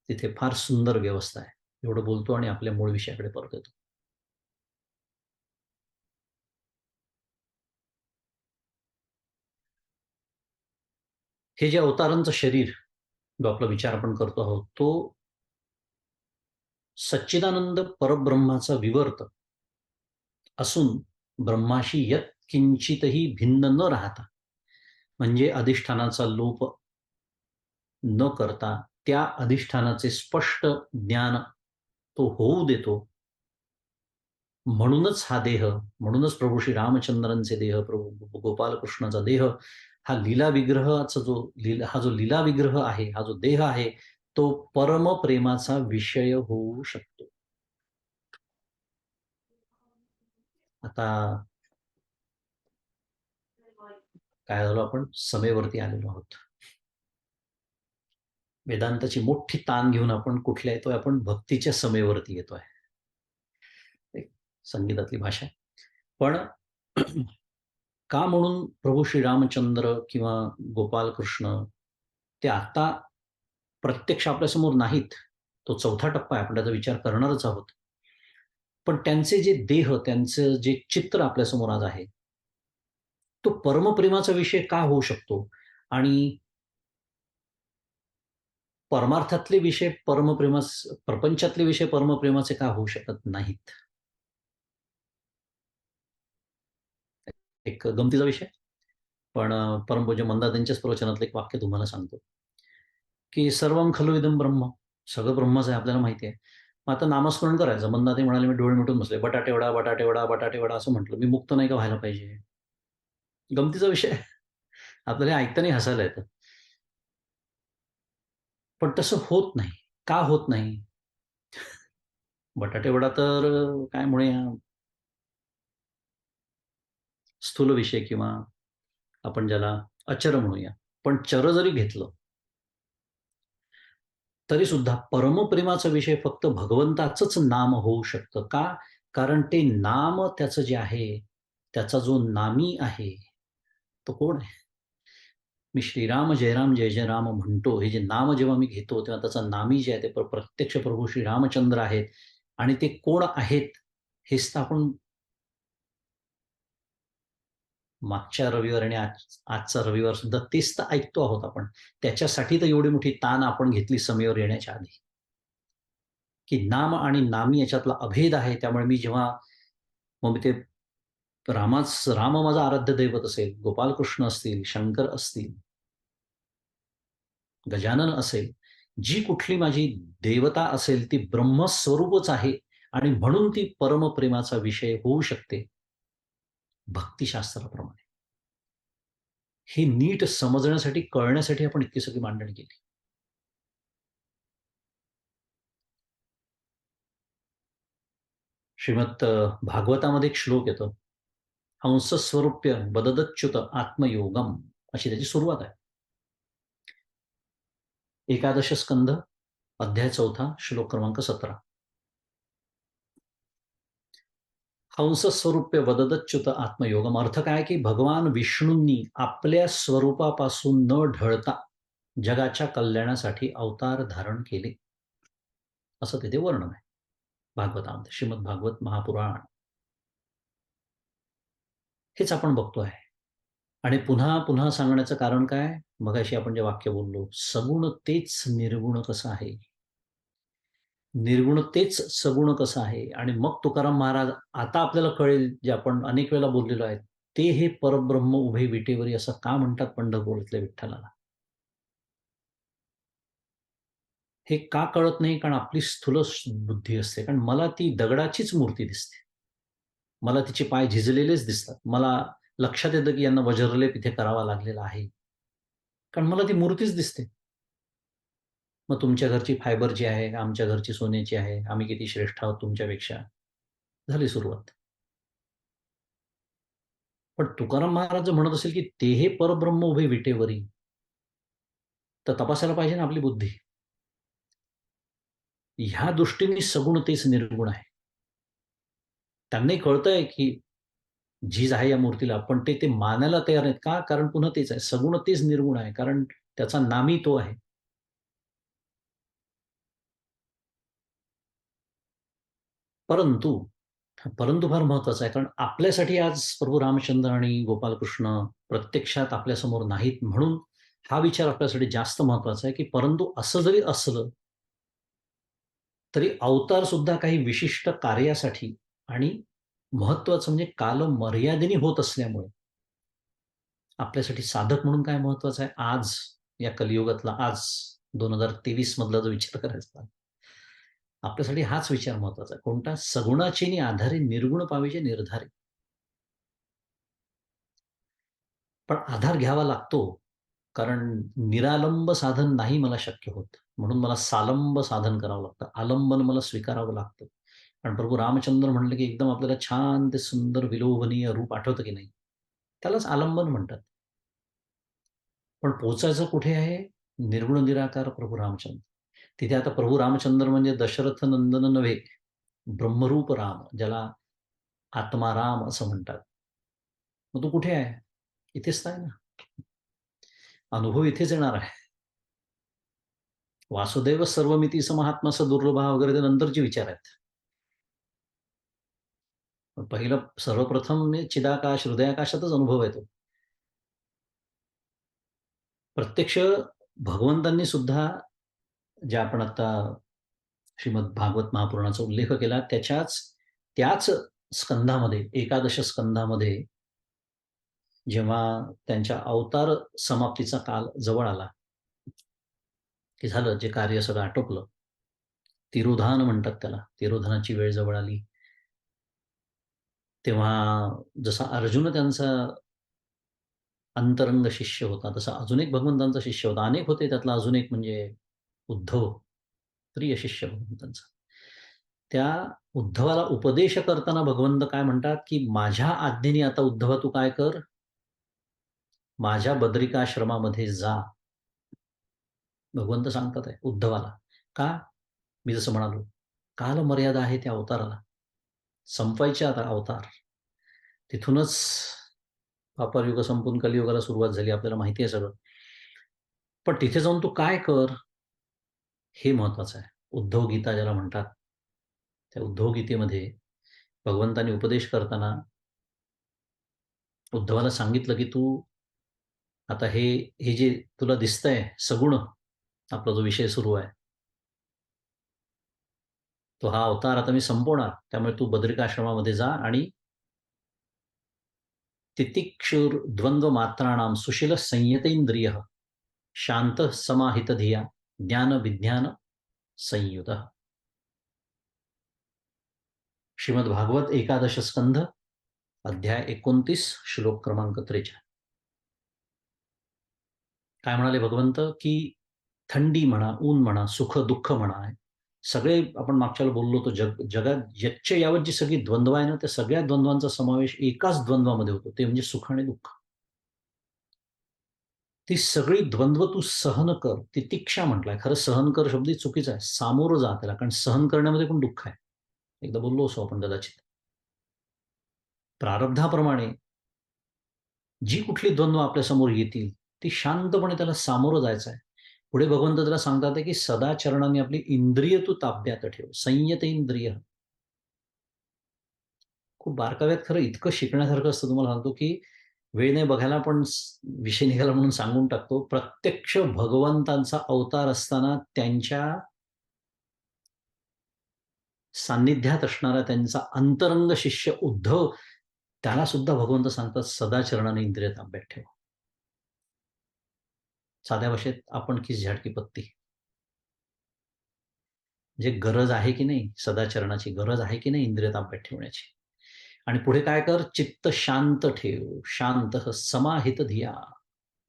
तिथे फार सुंदर व्यवस्था आहे. एवढं बोलतो आणि आपल्या मूळ विषयाकडे परत येतो. हे जे अवतारांचं शरीर, जो आपला विचार आपण करतो आहोत, तो सच्चिदानंद परब्रह्माचा विवर्त असून ब्रह्माशी यत् किंचितही भिन्न न राहता, म्हणजे अधिष्ठानाचा लोप न करता त्या अधिष्ठानाचे स्पष्ट ज्ञान तो होऊ देतो. म्हणूनच हा देह, म्हणूनच प्रभू श्री रामचंद्रांचे देह, प्रभू गोपालकृष्णाचा देह, हा लीला विग्रहाचा हा जो लीला विग्रह आहे, हा जो देह आहे, तो परमप्रेमाचा विषय होऊ शकतो. आता काय झालो, आपण समेवरती आलेलो आहोत. वेदांताची मोठी ताण घेऊन आपण कुठल्या येतोय? आपण भक्तीच्या समेवरती येतोय. एक संगीतातली भाषा. पण का म्हणून प्रभू श्री रामचंद्र किंवा गोपालकृष्ण ते आता प्रत्यक्ष आपल्यासमोर नाहीत? तो चौथा टप्पा आहे, आपण त्याचा विचार करणारच आहोत. पण त्यांचे जे देह, त्यांचं जे चित्र आपल्यासमोर आज आहे, तो परमप्रेमाचा विषय का होऊ शकतो? आणि परमार्थातले विषय प्रपंचातले विषय परमप्रेमाचे का होऊ शकत नाहीत? एक गमतीचा विषय. पण परमपूज्य मंदातांच्याच प्रवचनातलं एक वाक्य तुम्हाला सांगतो, की सर्वं खलु इदं ब्रह्म. सगळं ब्रह्मच आहे आपल्याला माहिती आहे. मग आता नामस्मरण करायचं. मंदाते म्हणाले, "मी डोळे मिटून बसले. बटाटेवडा, बटाटेवडा, बटाटेवडा" असं म्हटलं. मी मुक्त नाही का व्हायला पाहिजे? गमतीचा विषय आहे. आपल्याला हे ऐकताना हसायला येतं. पण तसं होत नाही. का होत नाही? बटाटेवडा तर काय म्हणूया, स्थूल विषय किंवा आपण ज्याला अचर म्हणूया. पण चर जरी घेतलं, तरी सुद्धा परमप्रेमाचा विषय फक्त भगवंताचंच नाम होऊ शकतं. का? कारण ते नाम त्याचं जे आहे, त्याचा जो नामी आहे, तो कोण आहे? मी श्रीराम जय राम जय जय राम म्हणतो, हे जे नाम जेव्हा मी घेतो, तेव्हा त्याचा नामी जे आहे ते प्रत्यक्ष प्रभू श्री रामचंद्र आहेत. आणि ते कोण आहेत, हेच तर आपण मागच्या रविवार आणि आजचा रविवार सुद्धा तेच तर ऐकतो आहोत आपण. त्याच्यासाठी तर एवढी मोठी ताण आपण घेतली समेवर येण्याच्या आधी, की नाम आणि नामी याच्यातला अभेद आहे. त्यामुळे मी जेव्हा मग मी ते राम माझा आराध्य दैवत असेल, गोपालकृष्ण असतील, शंकर असतील, गजानन असेल, जी कुठली माझी देवता असेल ती ब्रह्मस्वरूपच आहे आणि म्हणून ती परमप्रेमाचा विषय होऊ शकते भक्तिशास्त्राप्रमाणे. हे नीट समजण्यासाठी, कळण्यासाठी आपण इतकी सगळी मांडणी केली. श्रीमद भागवतामध्ये एक श्लोक येतो, हंसस्वरूप्य बददच्युत आत्मयोगम, अशी त्याची सुरुवात आहे. एकादश स्कंध, अध्याय 4, श्लोक क्रमांक 17. हंसस्वरूप्य वददच्युत आत्मयोगम. अर्थ काय, की भगवान विष्णूंनी आपल्या स्वरूपापासून न ढळता जगाच्या कल्याणासाठी अवतार धारण केले, असं तिथे वर्णन आहे भागवतामध्ये, श्रीमद भागवत महापुराण. हेच आपण बघतो आहे. आणि पुन्हा पुन्हा सांगण्याचं कारण काय? मगाशी आपण जे वाक्य बोललो, सगुण तेच निर्गुण कसं आहे, निर्गुण तेच सगुण कसं आहे. आणि मग तुकाराम महाराज आता आपल्याला कळेल, जे आपण अनेक वेळा बोललेलो आहे, ते हे परब्रह्म उभे विटेवरी असं का म्हणतात पंढरपूरातल्या विठ्ठलाला. हे का कळत नाही? कारण आपली स्थूल बुद्धी असते. कारण मला ती दगडाचीच मूर्ती दिसते. मला तिचे पाय झिजलेलेच दिसतात. मला लक्षात येतं, की यांना वज्रलेप इथे करावा लागलेला आहे. कारण मला ती मूर्तीच दिसते. मग तुमच्या घरची फायबरची आहे, आमच्या घरची सोन्याची आहे, आम्ही किती श्रेष्ठ आहोत तुमच्यापेक्षा. झाली सुरुवात. पण तुकाराम महाराज जर म्हणत असेल, की ते हे परब्रह्म उभे विटेवरी, तर तपासायला पाहिजे ना आपली बुद्धी. ह्या दृष्टीने सगुण तेच निर्गुण आहे. त्यांनाही कळतंय, की झीज आहे या मूर्तीला, पण ते मानायला तयार नाहीत. का? कारण पुन्हा तेच आहे. सगुण तेच निर्गुण आहे. कारण त्याचा नामी तो आहे. परंतु, परंतु फार महत्वाचं आहे. कारण आपल्यासाठी आज प्रभू रामचंद्र आणि गोपालकृष्ण प्रत्यक्षात आपल्यासमोर नाहीत, म्हणून हा विचार आपल्यासाठी जास्त महत्वाचा आहे, की परंतु असं जरी असलं, तरी अवतार सुद्धा काही विशिष्ट कार्यासाठी आणि महत्वाचं म्हणजे कालमर्यादेने होत असल्यामुळे आपल्यासाठी साधक म्हणून काय महत्वाचं आहे, आज या कलियुगातला, आज 2023 मधला जो विचार करायचा, आपल्यासाठी हाच विचार महत्वाचा आहे. कोणता? सगुणाचे आधारे निर्गुण पाविजे निर्धारे. पण आधार घ्यावा लागतो, कारण निरालंब साधन नाही मला शक्य होत. म्हणून मला सालंब साधन करावं लागतं. आलंबन मला स्वीकारावं लागतं. कारण प्रभू रामचंद्र म्हणलं, की एकदम आपल्याला छान ते सुंदर विलोभनीय रूप आठवतं की नाही? त्यालाच आलंबन म्हणतात. पण पोहोचायचं कुठे आहे? निर्गुण निराकार प्रभू रामचंद्र. तिथे आता प्रभू रामचंद्र म्हणजे दशरथ नंदन नव्हे, ब्रह्मरूप राम, ज्याला आत्माराम असं म्हणतात. मग तो कुठे आहे? इथेच तर आहे ना. अनुभव इथेच येणार आहे. वासुदेव सर्वमिती समहात्मा दुर्लभा वगैरे ते नंतरचे विचार आहेत. पण पहिलं सर्वप्रथम चिदाकाश, हृदयाकाशातच अनुभव येतो. प्रत्यक्ष भगवंतांनी सुद्धा, जे आपण आता श्रीमद भागवत महापुराणाचा उल्लेख केला, त्याच स्कंधामध्ये, एकादश स्कंधामध्ये जेव्हा त्यांच्या अवतार समाप्तीचा काल जवळ आला, की झालं जे कार्य सगळं आटोपलं. तिरोधान म्हणतात त्याला. तिरोधानाची वेळ जवळ आली. तेव्हा जसा अर्जुन त्यांचा अंतरंग शिष्य होता, तसा अजून एक भगवंतांचा शिष्य होता. अनेक होते, त्यातला अजून एक म्हणजे उद्धव, प्रिय शिष्य भगवंतांचा. त्या उद्धवाला उपदेश करताना भगवंत काय म्हणतात, की माझ्या आज्ञेने आता उद्धवा तू काय कर, माझ्या बद्रिकाश्रमामध्ये जा. भगवंत सांगतात आहे उद्धवाला. का? मी जसं म्हणालो, कालमर्यादा आहे त्या अवताराला. संपवायचे आता अवतार. तिथूनच द्वापार युग संपून कलियुगाला सुरुवात झाली, आपल्याला माहिती आहे सगळं. पण तिथे जाऊन तू काय कर, हे महत्वाचं आहे. उद्धव गीता ज्याला म्हणतात, त्या उद्धव गीतेमध्ये भगवंतांनी उपदेश करताना उद्धवाला सांगितलं, की तू आता हे जे तुला दिसतंय सगुण, आपला जो विषय सुरू आहे, तो हा अवतार आता मी संपवणार. त्यामुळे तू बद्रिकाश्रमामध्ये जा आणि तितिक्षुर द्वंद्व मात्राणाम सुशील संयतेंद्रिय शांत समाहित धिया ज्ञान विज्ञान संयुत. श्रीमद भागवत एकादश स्कंध अध्याय 29 श्लोक क्रमांक 43. काय म्हणाले भगवंत, की थंडी म्हणा, ऊन म्हणा, सुख दुःख म्हणा, सगळे आपण मागच्या वेळेला बोललो होतो, जगात यच्च यावत जी सगळी द्वंद्व आहे ना, त्या सगळ्या द्वंद्वांचा समावेश एकाच द्वंद्वामध्ये होतो, ते म्हणजे सुख आणि दुःख. ती सगळी द्वंद्व तू सहन कर. तितिक्षा म्हटलाय. खरं सहन कर शब्द चुकीचा आहे. सामोरं जा त्याला, कारण सहन करण्यामध्ये पण दुःख आहे. एकदा बोललो असो आपण कदाचित. प्रारब्धाप्रमाणे जी कुठली द्वंद्व आपल्या समोर येतील, ती शांतपणे त्याला सामोरं जायचं आहे. पुढे भगवंत त्याला सांगतात की सदाचरणाने आपली इंद्रिय तू ताब्यात ठेव. संयत इंद्रिय. खूप बारकाव्यात खरं इतकं शिकण्यासारखं असतं, तुम्हाला सांगतो, की वेळ नाही बघायला, पण विषय निघाला म्हणून सांगून टाकतो. प्रत्यक्ष भगवंतांचा अवतार असताना त्यांच्या सान्निध्यात असणारा त्यांचा अंतरंग शिष्य उद्धव, त्याला सुद्धा भगवंत सांगतात सदाचरणाने इंद्रिय ताब्यात ठेव. साध्या भाषेत आपण की झाडकी पत्ती. म्हणजे गरज आहे की नाही सदाचरणाची, गरज आहे की नाही इंद्रिय ताब्यात ठेवण्याची. आणि पुढे काय कर, चित्त शांत ठेव, शांत समाहित धिया,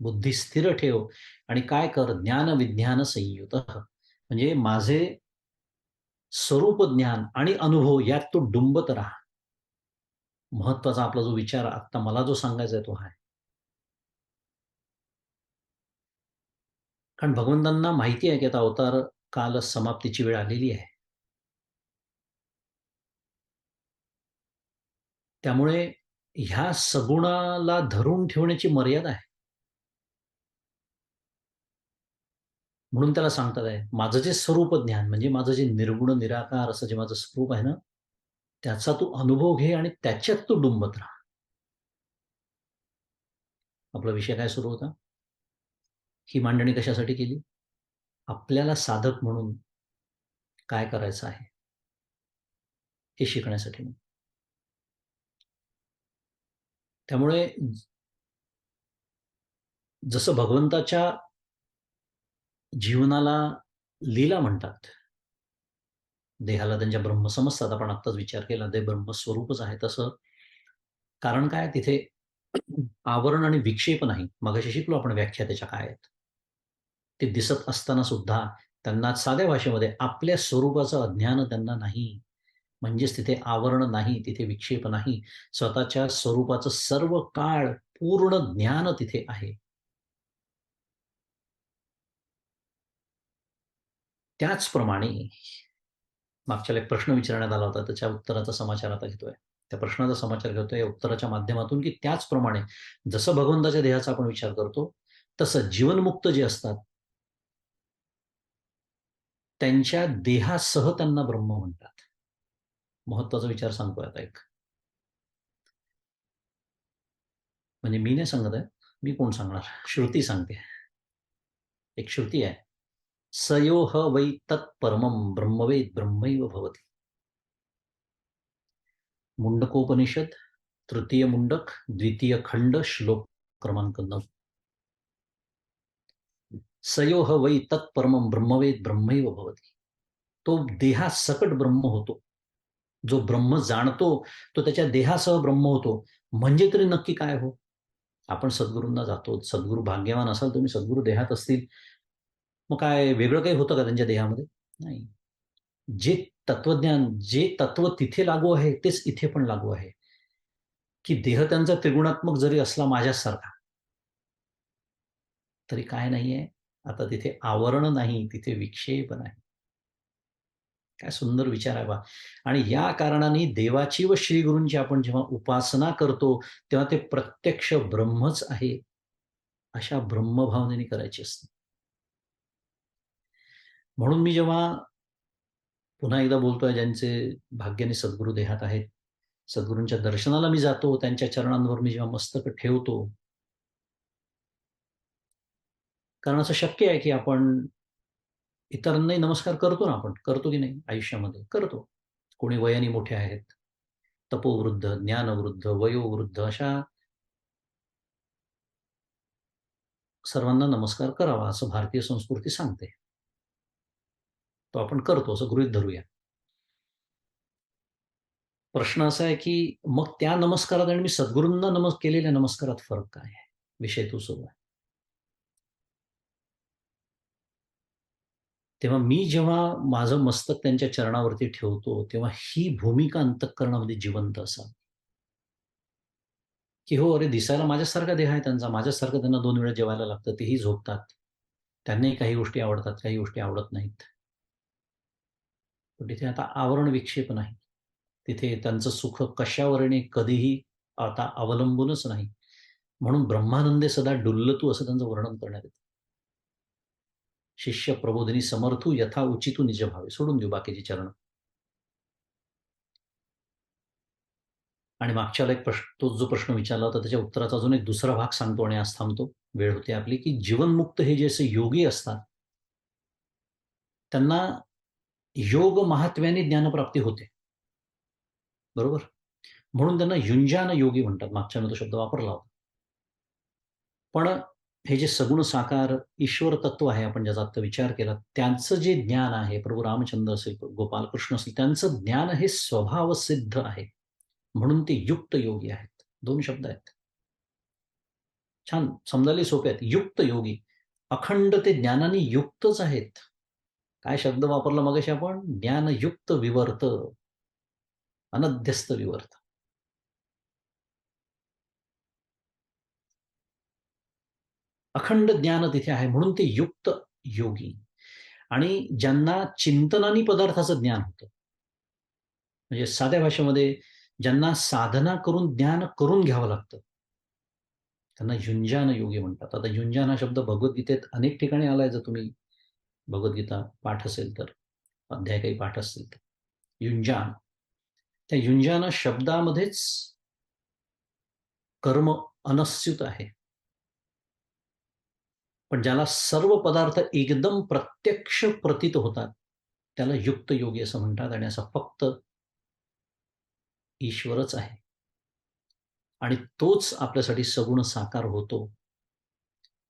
बुद्धी स्थिर ठेव आणि काय कर, ज्ञान विज्ञान संयुत, म्हणजे माझे स्वरूप ज्ञान आणि अनुभव यात तो डुंबत राहा. महत्वाचा आपला जो विचार आता मला जो सांगायचा आहे तो आहे. कारण भगवंतांना माहिती आहे की आता अवतार काल समाप्तीची वेळ आलेली आहे. त्यामुळे ह्या सगुणाला धरून ठेवण्याची मर्यादा आहे. म्हणून त्याला सांगतात आहे, माझं जे स्वरूप ज्ञान म्हणजे माझं जे निर्गुण निराकार असं जे माझं स्वरूप आहे ना, त्याचा तू अनुभव घे आणि त्याच्यात तू डुंबत राहा. आपला विषय काय सुरू होता? ही मांडणी कशासाठी केली? आपल्याला साधक म्हणून काय करायचं आहे हे शिकण्यासाठी. त्यामुळे जसं भगवंताच्या जीवनाला लीला म्हणतात, देहाला त्यांच्या ब्रह्म समजतात, आपण आत्ताच विचार केला, ते ब्रह्मस्वरूपच आहे. तसं कारण काय, तिथे आवरण आणि विक्षेप नाही. मगाशी शिकलो आपण व्याख्या त्याच्या काय आहेत. ते दिसत असताना सुद्धा त्यांना साध्या भाषेमध्ये आपल्या स्वरूपाचं अज्ञान त्यांना नाही. म्हणजेच तिथे आवरण नाही, तिथे विक्षेप नाही. स्वतःच्या स्वरूपाचं सर्व काळ पूर्ण ज्ञान तिथे आहे. त्याचप्रमाणे मागच्याला एक प्रश्न विचारण्यात आला होता, त्याच्या उत्तराचा समाचार आता घेतोय. त्या प्रश्नाचा समाचार घेतोय या उत्तराच्या माध्यमातून, की त्याचप्रमाणे जसं भगवंताच्या देहाचा आपण विचार करतो, तसं जीवनमुक्त जे असतात, त्यांच्या देहासह त्यांना ब्रह्म म्हणतात. महत्वाचा विचार सांगतोय आता एक. म्हणजे मी नाही सांगत आहे, मी कोण सांगणार? श्रुती सांगते. एक श्रुती आहे, स यो ह वै तत्परमं ब्रह्मवेद ब्रह्मैव भवति. मुंडकोपनिषद तृतीय मुंडक, द्वितीय खंड, श्लोक क्रमांक 9. सयोह वै तत्परमं ब्रह्मवेद ब्रह्मैव भवति. तो देहासकट ब्रह्म होतो. जो ब्रह्म जाणतो तो त्याच्या देहासह ब्रह्म होतो. म्हणजे तरी नक्की काय हो? आपण सद्गुरूंना जातो. सद्गुरू भाग्यवान असाल तुम्ही, सद्गुरू देहात असतील, मग काय वेगळं काही होतं का त्यांच्या देहामध्ये? नाही. जे तत्वज्ञान, जे तत्व तिथे लागू आहे तेच इथे पण लागू आहे. की देह त्यांचा त्रिगुणात्मक जरी असला माझ्यासारखा, तरी काय नाहीये, आता तिथे आवरण नाही, तिथे विक्षेप नाही. काय सुंदर विचार आहे पहा. आणि या कारणाने देवाची व श्रीगुरूंची आपण जेव्हा उपासना करतो, तेव्हा ते प्रत्यक्ष ब्रह्मच आहे, अशा ब्रह्मभावनेने करायची असते. म्हणून मी जेव्हा पुन्हा एकदा बोलतोय, ज्यांचे भाग्याने सद्गुरू देहात आहेत, सद्गुरूंच्या दर्शनाला मी जातो, त्यांच्या चरणांवर मी जेव्हा मस्तक ठेवतो, कारण असं शक्य आहे की आपण इतरांनाही नमस्कार करतो ना, आपण करतो की नाही आयुष्यामध्ये? करतो. कोणी वयाने मोठे आहेत, तपोवृद्ध, ज्ञानवृद्ध, वयोवृद्ध, अशा सर्वांना नमस्कार करावा असं भारतीय संस्कृती सांगते. तो आपण करतो असं गृहीत धरूया. प्रश्न असा आहे की मग त्या नमस्कारात आणि मी सद्गुरूंना केलेल्या नमस्कारात फरक काय आहे? विषय तो सुरू आहे. तेव्हा मी जेव्हा माझं मस्तक त्यांच्या चरणावरती ठेवतो, तेव्हा ही भूमिका अंतःकरणामध्ये जिवंत असावी. की हो, अरे दिसायला माझ्यासारखा देह आहे त्यांचा, माझ्यासारखं त्यांना 2 वेळा जेवायला लागतं, तेही झोपतात. त्यांनाही काही गोष्टी आवडतात, काही गोष्टी आवडत नाहीत. पण तिथे आता आवरण विक्षेप नाही. तिथे त्यांचं सुख कशावरने कधीही आता अवलंबूनच नाही. म्हणून ब्रह्मानंदे सदा डुल्लतू असं त्यांचं वर्णन करण्यात येतं. शिष्य प्रबोधिनी समर्थू यथा उचितू निज भावे. सोडून देऊ बाकीची चरणं. आणि मागच्या वेळेला एक तोच जो प्रश्न विचारला होता त्याच्या उत्तराचा अजून एक दुसरा भाग सांगतो आणि आज थांबतो. वेळ होते आपली, की जीवनमुक्त हे जे असे योगी असतात, त्यांना योग महात्म्याने ज्ञानप्राप्ती होते. बरोबर? म्हणून त्यांना युंजान योगी म्हणतात. मागच्या वेळेला तो शब्द वापरला होता. पण हे जे सगुण साकार ईश्वर तत्व आहे, आपण ज्याचा आता विचार केला, त्यांचं जे ज्ञान आहे, प्रभू रामचंद्र असेल, गोपालकृष्ण असेल, त्यांचं ज्ञान हे स्वभावसिद्ध आहे. म्हणून ते युक्त योगी आहेत. 2 शब्द आहेत. छान समजायला सोपे आहेत. युक्त योगी. अखंड ते ज्ञानाने युक्तच आहेत. काय शब्द वापरला मगाशी आपण? ज्ञानयुक्त विवर्त. अनध्यस्त विवर्त. अखंड ज्ञान तिथे आहे म्हणून ते युक्त योगी. आणि ज्यांना चिंतनानी पदार्थाचं ज्ञान होतं. म्हणजे साध्या भाषेमध्ये ज्यांना साधना करून ज्ञान करून घ्यावं लागतं. त्यांना युंजान योगी म्हणतात. आता युंजान हा शब्द भगवद्गीतेत अनेक ठिकाणी आलाय, जर तुम्ही भगवद्गीता पाठ असेल तर, अध्याय काही पाठ असतील तर. युंजान. त्या युंजान शब्दामध्येच कर्म अनस्युत आहे. पण ज्याला सर्व पदार्थ एकदम प्रत्यक्ष प्रतीत होतात, त्याला युक्त योगी असं म्हणतात. आणि असं फक्त ईश्वरच आहे. आणि तोच आपल्यासाठी सगुण साकार होतो.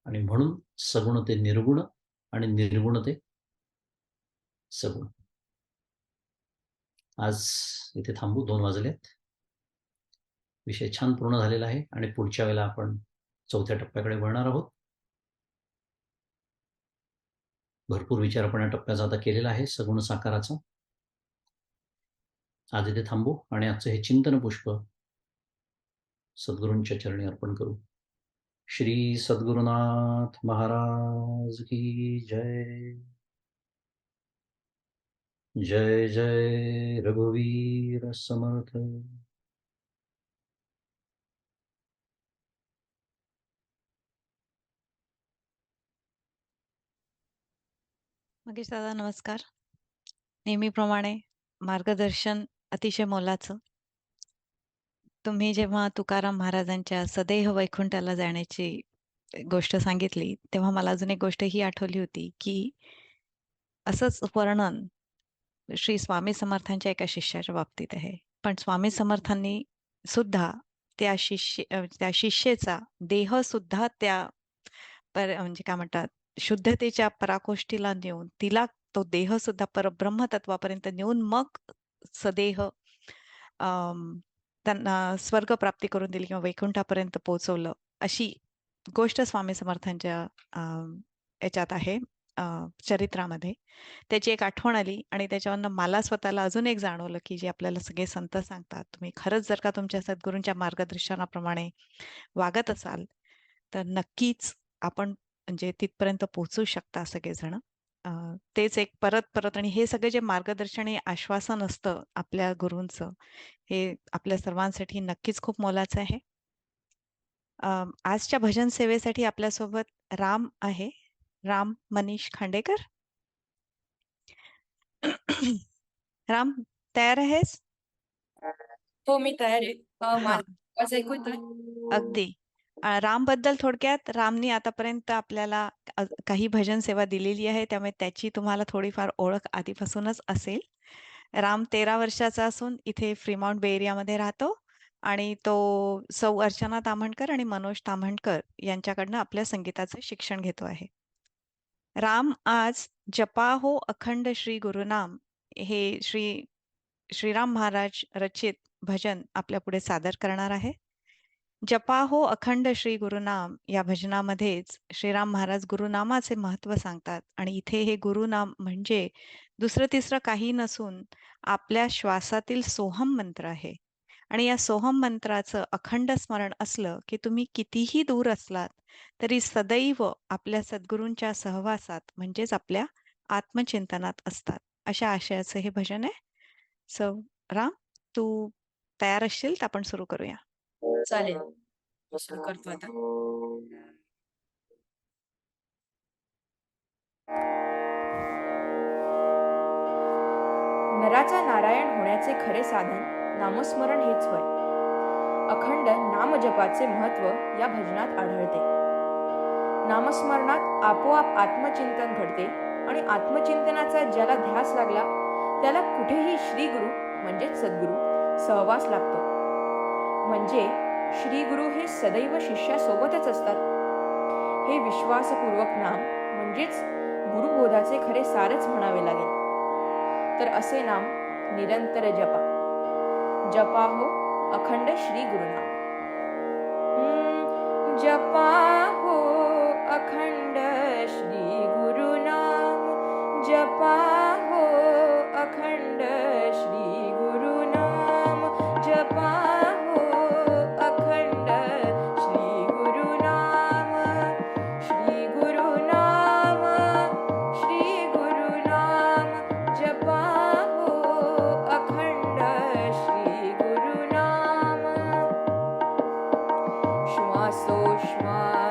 आणि म्हणून सगुण ते निर्गुण आणि निर्गुण ते सगुण. आज इथे थांबू. 2 वाजलेत. विषय छान पूर्ण झालेला आहे आणि पुढच्या वेळेला आपण 4थ्या टप्प्याकडे वळणार आहोत. भरपूर विचार आपण या टप्प्याचा आता केलेला आहे सगुण साकाराचा. आज इथे थांबू आणि आजचं हे चिंतन पुष्प सद्गुरूंच्या चरणी अर्पण करू. श्री सद्गुरुनाथ महाराज की जय. जय जय रघुवीर समर्थ. मगेश दादा नमस्कार. नेहमीप्रमाणे मार्गदर्शन अतिशय मोलाचं. तुम्ही जेव्हा तुकाराम महाराजांच्या सदैह वैकुंठाला जाण्याची गोष्ट सांगितली, तेव्हा मला अजून एक गोष्ट ही आठवली होती, की असंच वर्णन श्री स्वामी समर्थांच्या एका शिष्याच्या बाबतीत आहे. पण स्वामी समर्थांनी सुद्धा त्या शिष्येचा देह सुद्धा त्या म्हणजे काय म्हणतात शुद्धतेच्या पराकोष्ठीला नेऊन तिला तो देह सुद्धा परब्रह्म तत्वापर्यंत नेऊन मग सदेह त्यांना स्वर्ग प्राप्ती करून दिली किंवा वैकुंठापर्यंत पोहोचवलं अशी गोष्ट स्वामी समर्थांच्या याच्यात आहे चरित्रामध्ये. त्याची एक आठवण आली आणि त्याच्यावरनं मला स्वतःला अजून एक जाणवलं की जे आपल्याला सगळे संत सांगतात, तुम्ही खरंच जर का तुमच्या सद्गुरूंच्या मार्गदर्शनाप्रमाणे वागत असाल तर नक्कीच आपण म्हणजे तिथपर्यंत पोहोचू शकता सगळेजण. तेच एक परत परत आणि हे सगळे जे मार्गदर्शन आणि आश्वासन असतं आपल्या गुरूंचं, हे आपल्या सर्वांसाठी नक्कीच खूप मोलाचं आहे. आजच्या भजन सेवेसाठी आपल्यासोबत राम आहे. राम मनीष खांडेकर. राम, तयार आहेस? हो, मी तयार आहे. हा, माझा आवाज ऐकू येतोय? अगदी. राम बद्दल थोडक्यात, रामनी आतापर्यंत आपल्याला काही भजन सेवा दिलेली आहे, त्यामुळे त्याची तुम्हाला थोडीफार ओळख आधीपासूनच असेल. राम 13 वर्षाचा असून इथे फ्रीमाउंट बे एरियामध्ये राहतो आणि तो सौ अर्चना ताम्हणकर आणि मनोज ताम्हणकर यांच्याकडनं आपल्या संगीताचं शिक्षण घेतो आहे. राम आज जपा हो अखंड श्री गुरुनाम हे श्रीराम महाराज रचित भजन आपल्या पुढे सादर करणार आहे. जपा हो अखंड श्री गुरुनाम या भजनामध्येच श्रीराम महाराज गुरुनामाचे महत्व सांगतात आणि इथे हे गुरुनाम म्हणजे दुसरं तिसरं काही नसून आपल्या श्वासातील सोहम मंत्र आहे. आणि या सोहम मंत्राचं अखंड स्मरण असलं की तुम्ही कितीही दूर असलात तरी सदैव आपल्या सद्गुरूंच्या सहवासात म्हणजेच आपल्या आत्मचिंतनात असतात. अशा आशयाचं हे भजन आहे. सो राम, तू तयार असशील तर आपण सुरू करूया. चालेल. सुरू करतो आता. नराचा नारायण होण्याचे खरे साधन नामस्मरण हेच होय. अखंड नामजपाचे महत्व या भजनात आढळते. नामस्मरणात आपोआप आत्मचिंतन घडते आणि आत्मचिंतनाचा ज्याला ध्यास लागला त्याला कुठेही श्रीगुरु म्हणजेच सद्गुरु सहवास लागतो. म्हणजे श्रीगुरु हे सदैव शिष्यासोबतच असतात. हे विश्वासपूर्वक नाम म्हणजेच गुरुबोधाचे खरे सारच म्हणावे लागेल. तर असे नाम निरंतर जपा. जपा हो अखंड श्री गुरुनाम. जपा हो अखंड श्री गुरुनाम. जपा हो अखंड श्री गुरुनाम. जपा हो अखंड श्री गुरुनाम. श्री गुरुनाम, श्री गुरुनाम. जपा हो अखंड श्री गुरुनाम. श्वासोश्वासी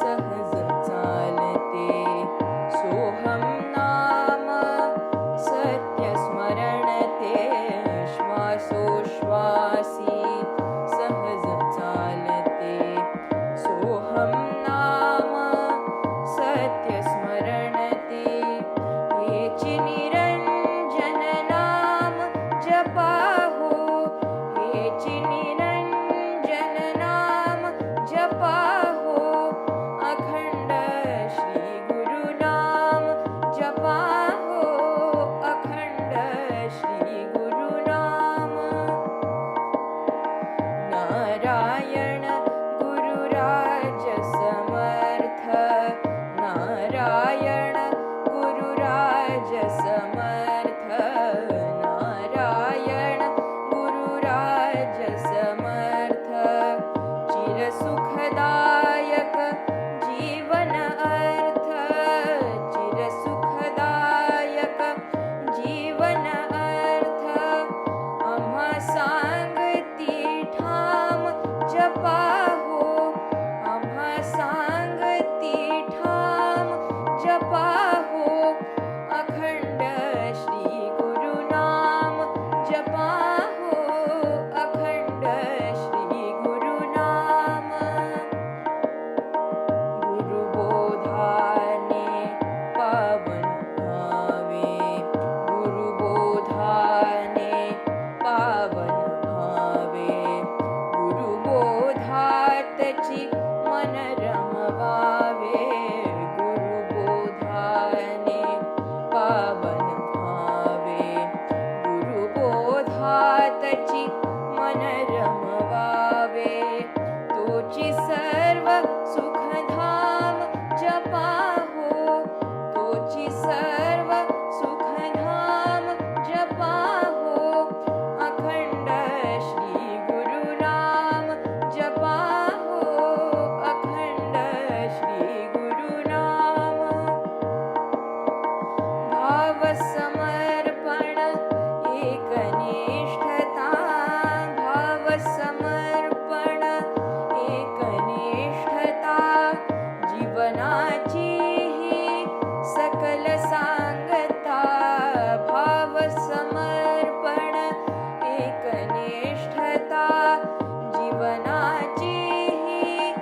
सहज चालते सोहम नाम सत्य स्मरणते. श्वासोश्वासी सहज चालते सोहम नाम सत्य स्मरणते. हेची निरंजन नाम जपा हो. हेची निरंजन नाम जपा हो. अखंड श्री गुरुनाम जपा हो. अखंड श्री गुरुनाम. नारायण गुरुराज समर्थ. नारायण गुरुराज समर्थ. पावन भावे गुरुबोधातची मन रमवावे तोची सर्व सुखधाम जपाहो तोची सर्व सुखधाम जपाहो अखंड श्री गुरुनाम जपाहो अखंड श्री गुरुनाम भाव समर्पण एकनिष्ठता भाव समर्पण एकनिष्ठता जीवनाची ही सकल सांगता भाव समर्पण एकनिष्ठता जीवनाची ही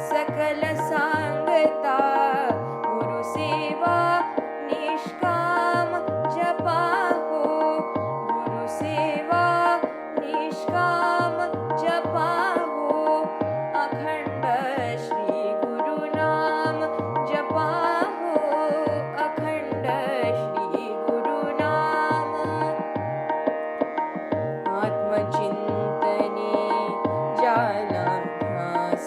सकल सांगता गुरुसेवा निष्काम जपाहो गुरुसेवा निष्काम जपाहो अखंड श्री गुरुनाम जपाहो अखंड श्री गुरुनाम आत्मचिंतनी जालाभ्यास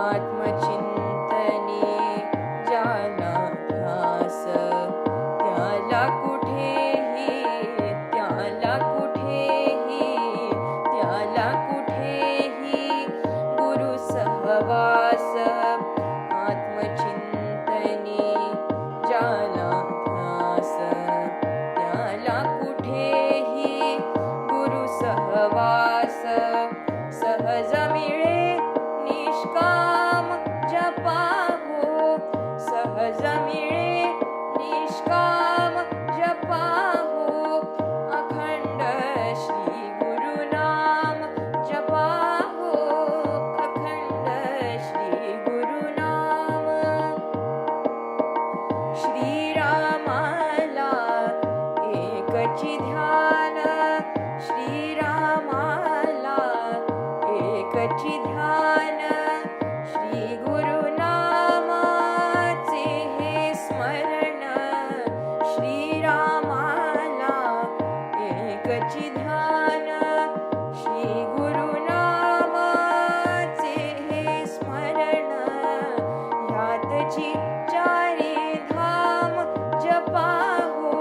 आत्मचिंतनी जालाभ्यास त्याला कुठेही गुरु सहवास आत्मचिंतनी जालाभ्यास त्याला कुठेही गुरु सहवास सहज मिळे निष्काम जपाहो सहज मिळे निष्काम जपाहो अखंड श्री गुरुनाम जपाहो अखंड श्री गुरुनाम श्रीरामाला एकची ध्यान श्रीरामाला एकची ध्यान श्री गुरुनामाचे हे स्मरण श्रीरामाला एकची ध्यान श्री गुरुनामाचे हे स्मरण ह्यातची चारी धाम जपाहो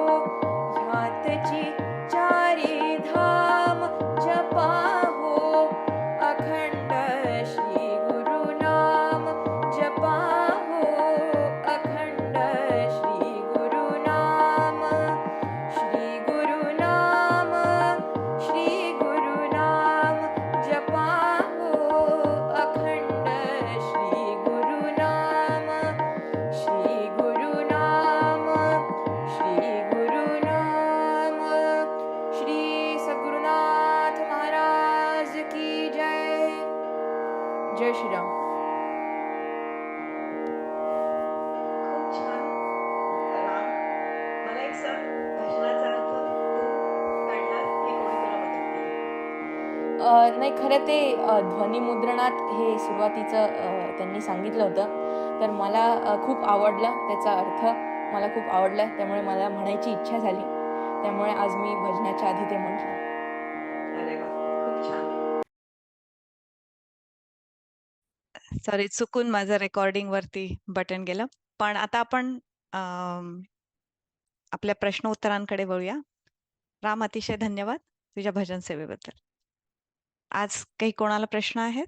ह्यातची चारी धाम जपाहो अखंड श्री गुरुनाम जपाहो अखंड श्री गुरुनाम श्री गुरुनाम जपाहो अखंड श्री गुरुनाम श्री गुरुनाम श्री सद्गुरुनाथ महाराज की जय जय श्रीराम खूप छान राम मला एक सांग भजनाचा अर्थ तू काढला की कोणी तुला मदत केली नाही खरं ते ध्वनिमुद्रणात हे सुरुवातीचं त्यांनी सांगितलं होतं तर मला खूप आवडला त्याचा अर्थ मला खूप आवडला त्यामुळे मला म्हणायची इच्छा झाली त्यामुळे आज मी भजनाच्या आधी ते म्हटलं अरे वा खूप छान सॉरी चुकून माझं रेकॉर्डिंग वरती बटन गेलं पण आता आपण आपल्या प्रश्न उत्तरांकडे वळूया राम अतिशय धन्यवाद तुझ्या भजन सेवेबद्दल आज काही कोणाला प्रश्न आहेत